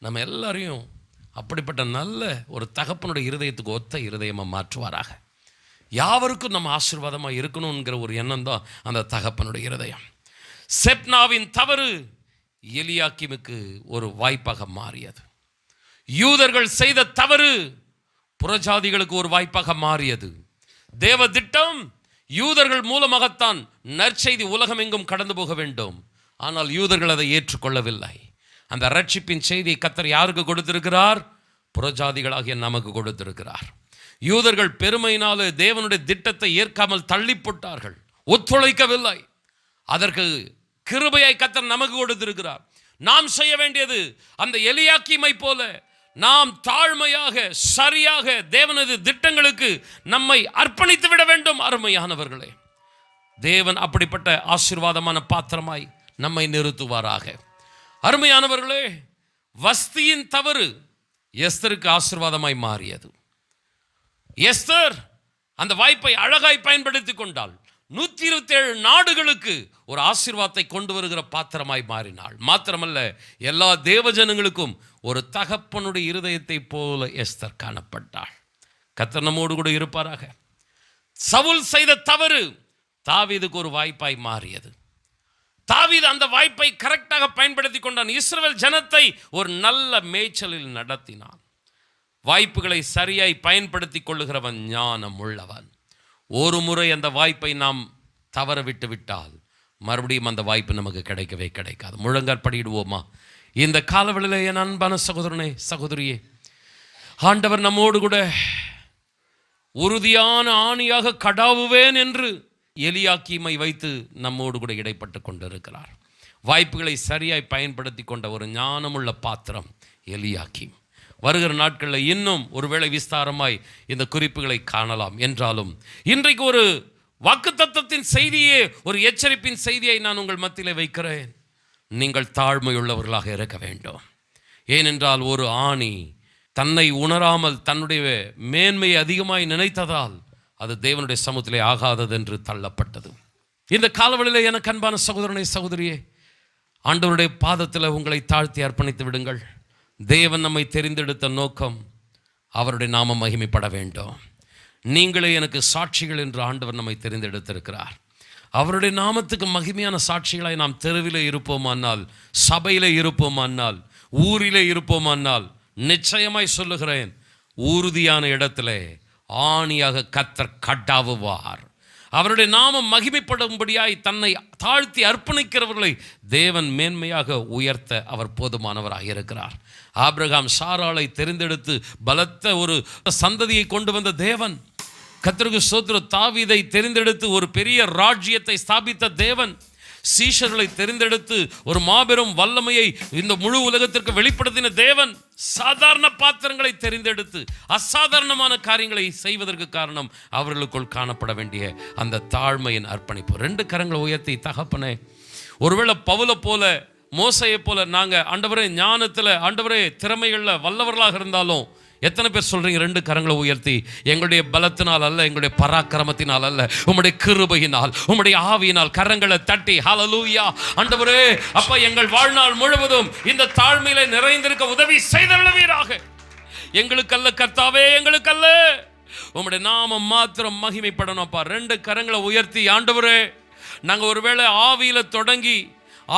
நம்ம எல்லாரையும் அப்படிப்பட்ட நல்ல ஒரு தகப்பனுடைய இருதயத்துக்கு ஒத்த இருதயமாக மாற்றுவாராக. யாவருக்கும் நம்ம ஆசீர்வாதமாக இருக்கணுங்கிற ஒரு எண்ணம் தான் அந்த தகப்பனுடைய இருதயம். செப்னாவின் தவறு எலியாக்கீமுக்கு ஒரு வாய்ப்பாக மாறியது. யூதர்கள் செய்த தவறு புறஜாதிகளுக்கு ஒரு வாய்ப்பாக மாறியது. தேவ திட்டம் யூதர்கள் மூலமாகத்தான் நற்செய்தி உலகம் எங்கும் கடந்து போக வேண்டும். ஆனால் யூதர்கள் அதை ஏற்றுக்கொள்ளவில்லை. அந்த ரட்சிப்பின் செய்தியை கர்த்தர் யாருக்கு கொடுத்திருக்கிறார்? புறஜாதிகளாகிய நமக்கு கொடுத்திருக்கிறார். யூதர்கள் பெருமையினாலே தேவனுடைய திட்டத்தை ஏற்காமல் தள்ளி போட்டார்கள், ஒத்துழைக்கவில்லை. அதற்கு கிருபையாய் கர்த்தர் நமக்கு கொடுத்திருக்கிறார். நாம் செய்ய வேண்டியது அந்த எலியாக்கீமை போல நாம் தாழ்மையாக சரியாக தேவனது திட்டங்களுக்கு நம்மை அர்ப்பணித்து விட வேண்டும். அருமையானவர்களே, தேவன் அப்படிப்பட்ட ஆசீர்வாதமான பாத்திரமாய் நம்மை நிறுத்துவாராக. அருமையானவர்களே, வஸ்தியின் தவறு எஸ்தருக்கு ஆசீர்வாதமாய் மாறியது. எஸ்தர் அந்த வாய்ப்பை அழகாய் பயன்படுத்தி கொண்டாள். 127 நாடுகளுக்கு ஒரு ஆசீர்வாதத்தை கொண்டு வருகிற பாத்திரமாய் மாறினாள். மாத்திரமல்ல, எல்லா தேவஜனங்களுக்கும் ஒரு தகப்பனுடைய இருதயத்தை போல எஸ்தர் காணப்பட்டாள். கர்த்தர் நம்மோடு கூட இருப்பாராக. சவுல் செய்த தவறு தாவீதுக்கு ஒரு வாய்ப்பாய் மாறியது. தாவீது அந்த வாய்ப்பை கரெக்டாக பயன்படுத்தி கொண்டான். இஸ்ரவேல் ஜனத்தை ஒரு நல்ல மேய்ச்சலில் நடத்தினான். வாய்ப்புகளை சரியாய் பயன்படுத்தி கொள்ளுகிறவன் ஞானம் உள்ளவன். ஒரு முறை அந்த வாய்ப்பை நாம் தவற விட்டு விட்டால் மறுபடியும் அந்த வாய்ப்பு நமக்கு கிடைக்கவே கிடைக்காது. முழங்கால் படியிடுவோமா? இந்த காலவெளியில் என் அன்பான சகோதரனே சகோதரியே, ஆண்டவர் நம்மோடு கூட உறுதியான ஆணியாக கடாவுவேன் என்று எலியாக்கீமை வைத்து நம்மோடு கூட இடைப்பட்டு கொண்டிருக்கிறார். வாய்ப்புகளை சரியாய் பயன்படுத்தி கொண்ட ஒரு ஞானமுள்ள பாத்திரம் எலியாக்கீம். வருகிற நாட்களில் இன்னும் ஒருவேளை விஸ்தாரமாய் இந்த குறிப்புகளை காணலாம். என்றாலும் இன்றைக்கு ஒரு வாக்குத்தத்தத்தின் செய்தியே, ஒரு எச்சரிப்பின் செய்தியை நான் உங்கள் மத்தியிலே வைக்கிறேன். நீங்கள் தாழ்மையுள்ளவர்களாக இருக்க வேண்டும். ஏனென்றால் ஒரு ஆணி தன்னை உணராமல் தன்னுடைய மேன்மையை அதிகமாய் நினைத்ததால் அது தேவனுடைய சமூகத்திலே ஆகாதது என்று தள்ளப்பட்டது. இந்த காலவெளியில் எனக்கு அன்பான சகோதரனை சகோதரியே, ஆண்டவருடைய பாதத்தில் உங்களை தாழ்த்தி அர்ப்பணித்து விடுங்கள். தேவன் நம்மை தெரிந்தெடுத்த நோக்கம் அவருடைய நாமம் மகிமைப்பட வேண்டும். நீங்களே எனக்கு சாட்சிகள் என்று ஆண்டவர் நம்மை தெரிந்தெடுத்திருக்கிறார். அவருடைய நாமத்துக்கு மகிமையான சாட்சிகளாய் நாம் தெருவிலே இருப்போமானால், சபையிலே இருப்போமானால், ஊரிலே இருப்போமானால், நிச்சயமாய் சொல்லுகிறேன், உறுதியான இடத்திலே ஆணியாக கர்த்தர் கடாவுவார். அவருடைய நாமம் மகிமைப்படும்படியாய் தன்னை தாழ்த்தி அர்ப்பணிக்கிறவர்களை தேவன் மேன்மையாக உயர்த்த அவர் போதுமானவராக இருக்கிறார். ஆபிரகாம் சாராளை தெரிந்தெடுத்து பலத்த ஒரு சந்ததியை கொண்டு வந்த தேவன். கர்த்தருக்கு ஸ்தோத்திரம். தாவீதை தெரிந்தெடுத்து ஒரு பெரிய ராஜ்யத்தை ஸ்தாபித்த தேவன். சீஷர்களை தெரிந்தெடுத்து ஒரு மாபெரும் வல்லமையை இந்த முழு உலகத்திற்கு வெளிப்படுத்தின தேவன். சாதாரண பாத்திரங்களை தெரிந்தெடுத்து அசாதாரணமான காரியங்களை செய்வதற்கு காரணம் அவர்களுக்குள் காணப்பட வேண்டிய அந்த தாழ்மையின் அர்ப்பணிப்பு. 2 கரங்களை உயர்த்தி, தகப்பனே, ஒருவேளை பவுலை போல, மோசையை போல நாங்கள் ஆண்டவரே ஞானத்தில், ஆண்டவரே திறமைகளில் வல்லவர்களாக இருந்தாலும், எத்தனை பேர் சொல்றீங்க 2 கரங்களை உயர்த்தி, எங்களுடைய பலத்தினால் அல்ல, எங்களுடைய பராக்கிரமத்தினால் அல்ல, உம்முடைய கிருபையினால், உம்முடைய ஆவியினால், கரங்களை தட்டி ஹல்லேலூயா ஆண்டவரே அப்பா, எங்கள் வாழ்நாள் முழுவதும் இந்த தாழ்மையில நிறைந்திருக்க உதவி செய்தருளுவீராக. எங்களுக்கல்ல கர்த்தாவே, எங்களுக்கல்ல, உம்முடைய நாமம் மாத்திரம் மகிமைப்படணும் அப்பா. 2 கரங்களை உயர்த்தி, ஆண்டவரே நாங்கள் ஒருவேளை ஆவியில தொடங்கி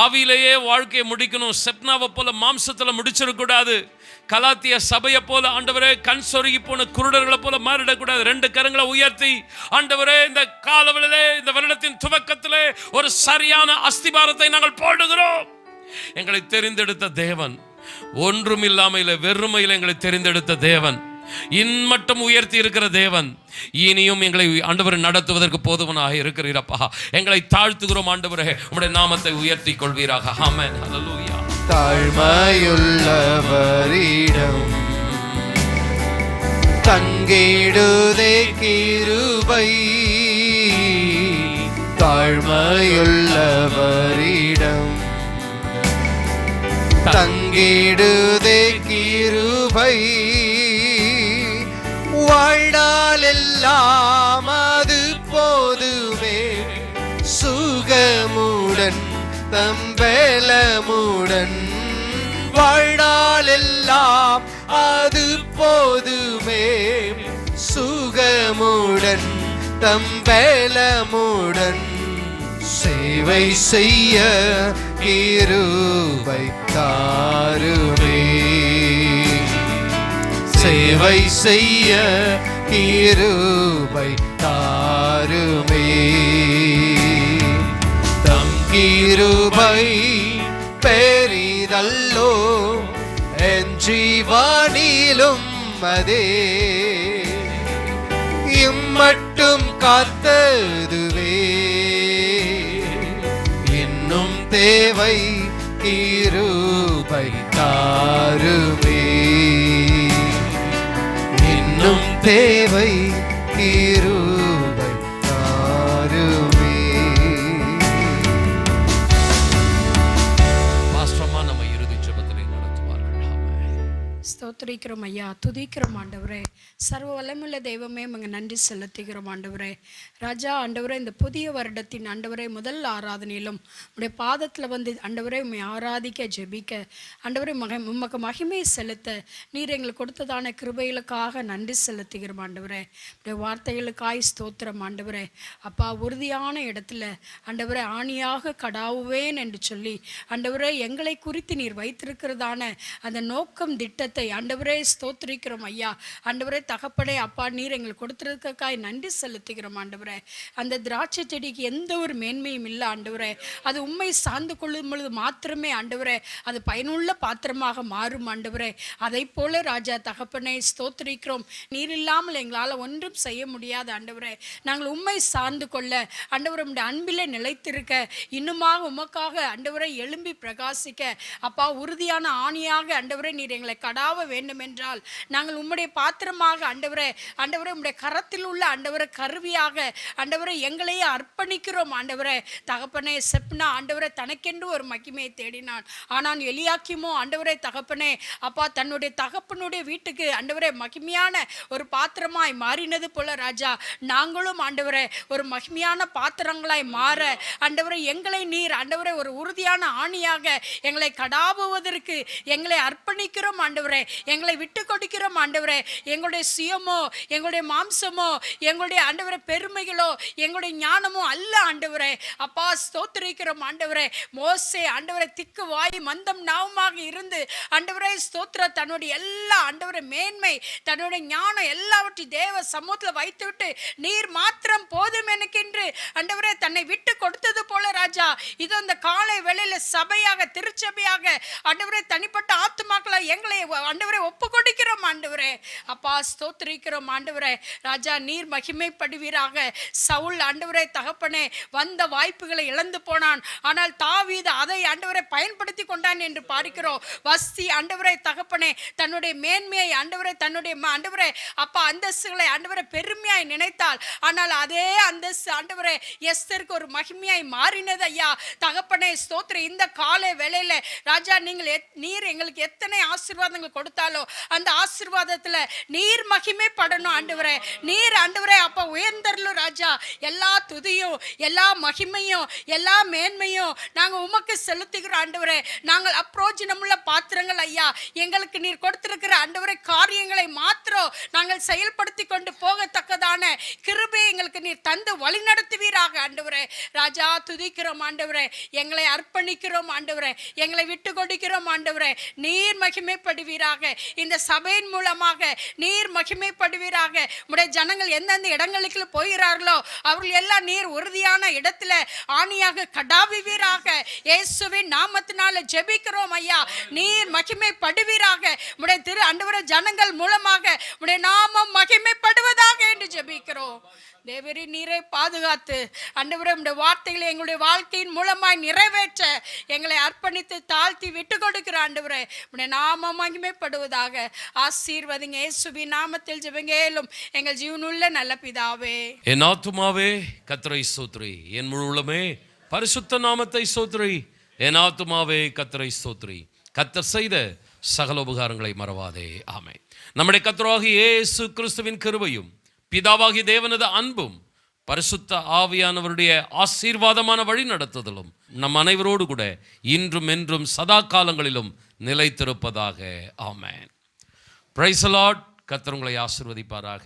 ஆவியிலேயே வாழ்க்கையை முடிக்கணும். செப்னாவை போல மாம்சத்தில் முடிச்சிடக்கூடாது. கலாத்திய சபையை போல ஆண்டவரே கண் சொருகி போன குருடர்களை போல மாறிடக்கூடாது. 2 கரங்களை உயர்த்தி, ஆண்டவரே இந்த காலவெளியிலே, இந்த வருடத்தின் துவக்கத்திலே ஒரு சரியான அஸ்திபாரத்தை நாங்கள் போடுகிறோம். எங்களை தெரிந்தெடுத்த தேவன், ஒன்றுமில்லாமையில வெறுமையில் எங்களை தெரிந்தெடுத்த தேவன், இன்மட்டும் உயர்த்தி இருக்கிற தேவன், இனியும் எங்களை ஆண்டவரை நடத்துவதற்கு போதுவனாக இருக்கிறீரப்பா. எங்களை தாழ்த்துகிறோம் ஆண்டவரே, உம்முடைய நாமத்தை உயர்த்தி கொள்வீராக. ஆமென். ஹல்லேலூயா. தாழ்மையுள்ளவரிடம் தங்கிடுதே கிருபை, தாழ்மையுள்ளவரிடம் தங்கிடுதே கிருபை, வாழ்நாள் எல்லாம் அது போதுமே, சுகமுடன் தம்பலமுடன், வாழ்நாள் எல்லாம் அது போதுமே, சுகமுடன் தம்பலமுடன், சேவை செய்ய கிருபை தாருமே, சேவை செய்ய கிருபை தாருமே, தம் கிருபை பெரிதல்லோ, என் ஜீவனிலும் அதே, இம்மட்டும் காத்ததுவே, இன்னும் தேவை கிருபை தாருமே, இன்னும் தேவை கிருபை தாருமே. பாஸ்டர்மா நம்ம இறுதி ஜெபத்திலே நடத்துவார்கள். ஸ்தோத்திரிக்கிறோம் ஐயா, துதிக்கிறோம் ஆண்டவரே. சர்வ வல்லமையுள்ள தெய்வமே, உமக்கு நன்றி செலுத்துகிறோம் ஆண்டவரே. ராஜா ஆண்டவரே, இந்த புதிய வருடத்தின் ஆண்டவரே முதல் ஆராதனையிலும் உடைய பாதத்தில் வந்து ஆண்டவரே உம்மை ஆராதிக்க ஜெபிக்க ஆண்டவரே உமக்கு மகிமை செலுத்த நீர் எங்களுக்கு கொடுத்ததான கிருபைகளுக்காக நன்றி செலுத்துகிறோம் ஆண்டவரே. உடைய வார்த்தைகளுக்காய் ஸ்தோத்திரம் ஆண்டவரே. அப்பா, உறுதியான இடத்துல ஆண்டவரே ஆணியாக கடாவுவேன் என்று சொல்லி ஆண்டவரே எங்களை குறித்து நீர் வைத்திருக்கிறதான அந்த நோக்கம் திட்டத்தை ஆண்டவரே ஸ்தோத்திரிக்கிறோம் ஐயா. ஆண்டவரே தகப்படே அப்பா, நீர் எங்களுக்கு கொடுத்துருக்காய் நன்றி செலுத்துகிறோம் ஆண்டவரே. அந்த திராட்சை செடிக்கு எந்த ஒரு மேன்மையும் இல்லை ஆண்டவரே. அது உண்மை சார்ந்து கொள்ளும் பொழுது மாத்திரமே ஆண்டவரே அது பயனுள்ள பாத்திரமாக மாறும் ஆண்டவரே. அதை போல ராஜா தகப்பனே ஸ்தோத்திரிக்கிறோம். நீர் இல்லாமல் எங்களால் ஒன்றும் செய்ய முடியாது ஆண்டவரே. நாங்கள் உண்மை சார்ந்து கொள்ள ஆண்டவரே உம்முடைய அன்பிலே நிலைத்திருக்க இன்னுமாக உமக்காக ஆண்டவரை எழும்பி பிரகாசிக்க அப்பா, உறுதியான ஆணியாக ஆண்டவரே நீர் எங்களை கடாவ வேண்டும் என்றால் நாங்கள் உம்முடைய பாத்திரமாக ஆண்டவரே உம்முடைய கரத்தில் உள்ள ஆண்டவரை கருவியாக ஆண்டவரை எங்களையே அர்ப்பணிக்கிறோம் ஆண்டவரே. தகப்பனே செப்னா ஆண்டவரை தனக்கென்று ஒரு மகிமையை தேடினான். ஆனால் எலியாக்கிமோ ஆண்டவரே தகப்பனே அப்பா தன்னுடைய தகப்பனுடைய வீட்டுக்கு ஆண்டவரே மகிமையான ஒரு பாத்திரமாய் மாறினது போல ராஜா, நாங்களும் ஆண்டவரே ஒரு மகிமையான பாத்திரங்களாய் மாற ஆண்டவரை எங்களை நீர் ஆண்டவரை ஒரு உறுதியான ஆணியாக எங்களை கடாவுவதற்கு எங்களை அர்ப்பணிக்கிறோம் ஆண்டவரே. எங்களை விட்டு கொடுக்கிறோம் ஆண்டவரே. எங்களுடைய சுயமோ, எங்களுடைய மாம்சமோ, எங்களுடைய ஆண்டவரே பெருமைகளோ, எங்களுடைய ஞானமோ அல்ல ஆண்டவரே. அப்பா ஸ்தோத்திரிக்கிறோம் ஆண்டவரே. மோசே ஆண்டவரே திக்கு வாய் மந்தம் நாவுமாக இருந்து ஆண்டவரே ஸ்தோத்திர தன்னுடைய எல்லா ஆண்டவரே மேன்மை, தன்னுடைய ஞானம் எல்லாவற்றையும் தேவ சமூகத்தில் வைத்துவிட்டு நீர் மாத்திரம் போதும் எனக்கென்று ஆண்டவரே தன்னை விட்டு கொடுத்தது போல ராஜா, இது அந்த காலை வேளையில சபையாக, திருச்சபையாக ஆண்டவரே தனிப்பட்ட ஆத்துமாக்களை எங்களை ஆண்டவரே ஒப்பு கொடுக்கிறோம் ஆண்டவரே. அப்பா ஸ்தோத்திரிக்கிறோம் ஆண்டவரே. ராஜா நீர் மகிமைப்படுவீராக. சவுல் ஆண்டவரே தகப்பனே வந்த வாய்ப்புகளை இழந்து போனான், ஆனால் தாவீது அதை ஆண்டவரை பயன்படுத்தி கொண்டான் என்று பார்க்கிறோம். வஸ்தி ஆண்டவரை தகப்பனே தன்னுடைய மேன்மையை ஆண்டவரை தன்னுடைய ஆண்டவரை அப்பா அந்தஸ்துகளை ஆண்டவரை பெருமையாய் நினைத்தால், ஆனால் அதே அந்தஸ்து ஆண்டவரை எஸ்தருக்கு ஒரு மகிமையாய் மாறினது ஐயா தகப்பனே ஸ்தோத்திர. இந்த காலை வேளையில ராஜா நீர் எங்களுக்கு எத்தனை ஆசீர்வாதங்கள் கொடுத்தாலோ அந்த ஆசீர்வாதத்துல நீர் மகிமைப்படணும் ஆண்டவரே. நீர் ஆண்டவரே அப்பா உயர்ந்தருளும் ராஜா. எல்லா துதியும், எல்லா மகிமையும், எல்லா மேன்மையும் நாங்கள் உமக்கு செலுத்துகிறோம் ஆண்டவரே. நாங்கள் அப்ரோஜனமுள்ள பாத்திரங்கள் ஐயா. எங்களுக்கு நீர் கொடுத்திருக்கிற ஆண்டவரே காரியங்களை மாத்திரம் நாங்கள் செயல்படுத்தி கொண்டு போகத்தக்கதான கிருபை எங்களுக்கு நீர் தந்து வழி நடத்துவீராக ஆண்டவரே. ராஜா துதிக்கிறோம் ஆண்டவரே. எங்களை அர்ப்பணிக்கிறோம் ஆண்டவரே. எங்களை விட்டு கொடுக்கிறோம் ஆண்டவரே. நீர் மகிமைப்படுவீராக. இந்த சபையின் மூலமாக நீர் மகிமைப்படுவீராக. உடைய ஜனங்கள் எந்தெந்த இடங்களுக்கு போகிறார்களோ அவர்கள் எல்லாம் நீர் உறுதியான இடத்துல ஆணியாக கடாவுவீராக. இயேசுவின் நாமத்தினால ஜெபிக்கிறோம் ஐயா. நீர் மகிமைப்படுவீராக. உடைய திரு ஆண்டவரே ஜனங்கள் மூலமாக உடைய நாமம் மகிமைப்படுவதாக என்று ஜெபிக்கிறோம். தேவரே நீரை பாதுகாத்து ஆண்டவரே உடைய வார்த்தைகளை எங்களுடைய வாழ்க்கையின் மூலமாய் நிறைவேற்ற எங்களை அர்ப்பணித்து தாழ்த்தி விட்டு கொடுக்கிற ஆண்டவரே உடைய நாமம் மகிமைப்படுவதாக. ஆசீர்வதிங்க இயேசுவின் நாமத்தில் ஜெபங்கேலும் எங்கள் ஜீவனுள்ள நல்ல பிதாவே. என் ஆத்துமாவே கர்த்தரை ஸ்தோத்திரி, என் முழு உள்ளமே பரிசுத்த நாமத்தை ஸ்தோத்திரி. என் ஆத்துமாவே கர்த்தரை ஸ்தோத்திரி, கர்த்தர் செய்த சகல உபகாரங்களை மறவாதே. ஆமென். நம்முடைய கர்த்தராகிய இயேசு கிறிஸ்துவின் கிருபையும் பிதாவாகிய தேவனது அன்பும் பரிசுத்த ஆவியானவருடைய ஆசீர்வாதமான வழி நடத்துதலும் நம் அனைவரோடு கூட இன்றும் என்றும் சதா காலங்களிலும் நிலைத்திருப்பதாக. ஆமென். Praise the Lord. கர்த்தர் உங்களை ஆசீர்வதிப்பாராக.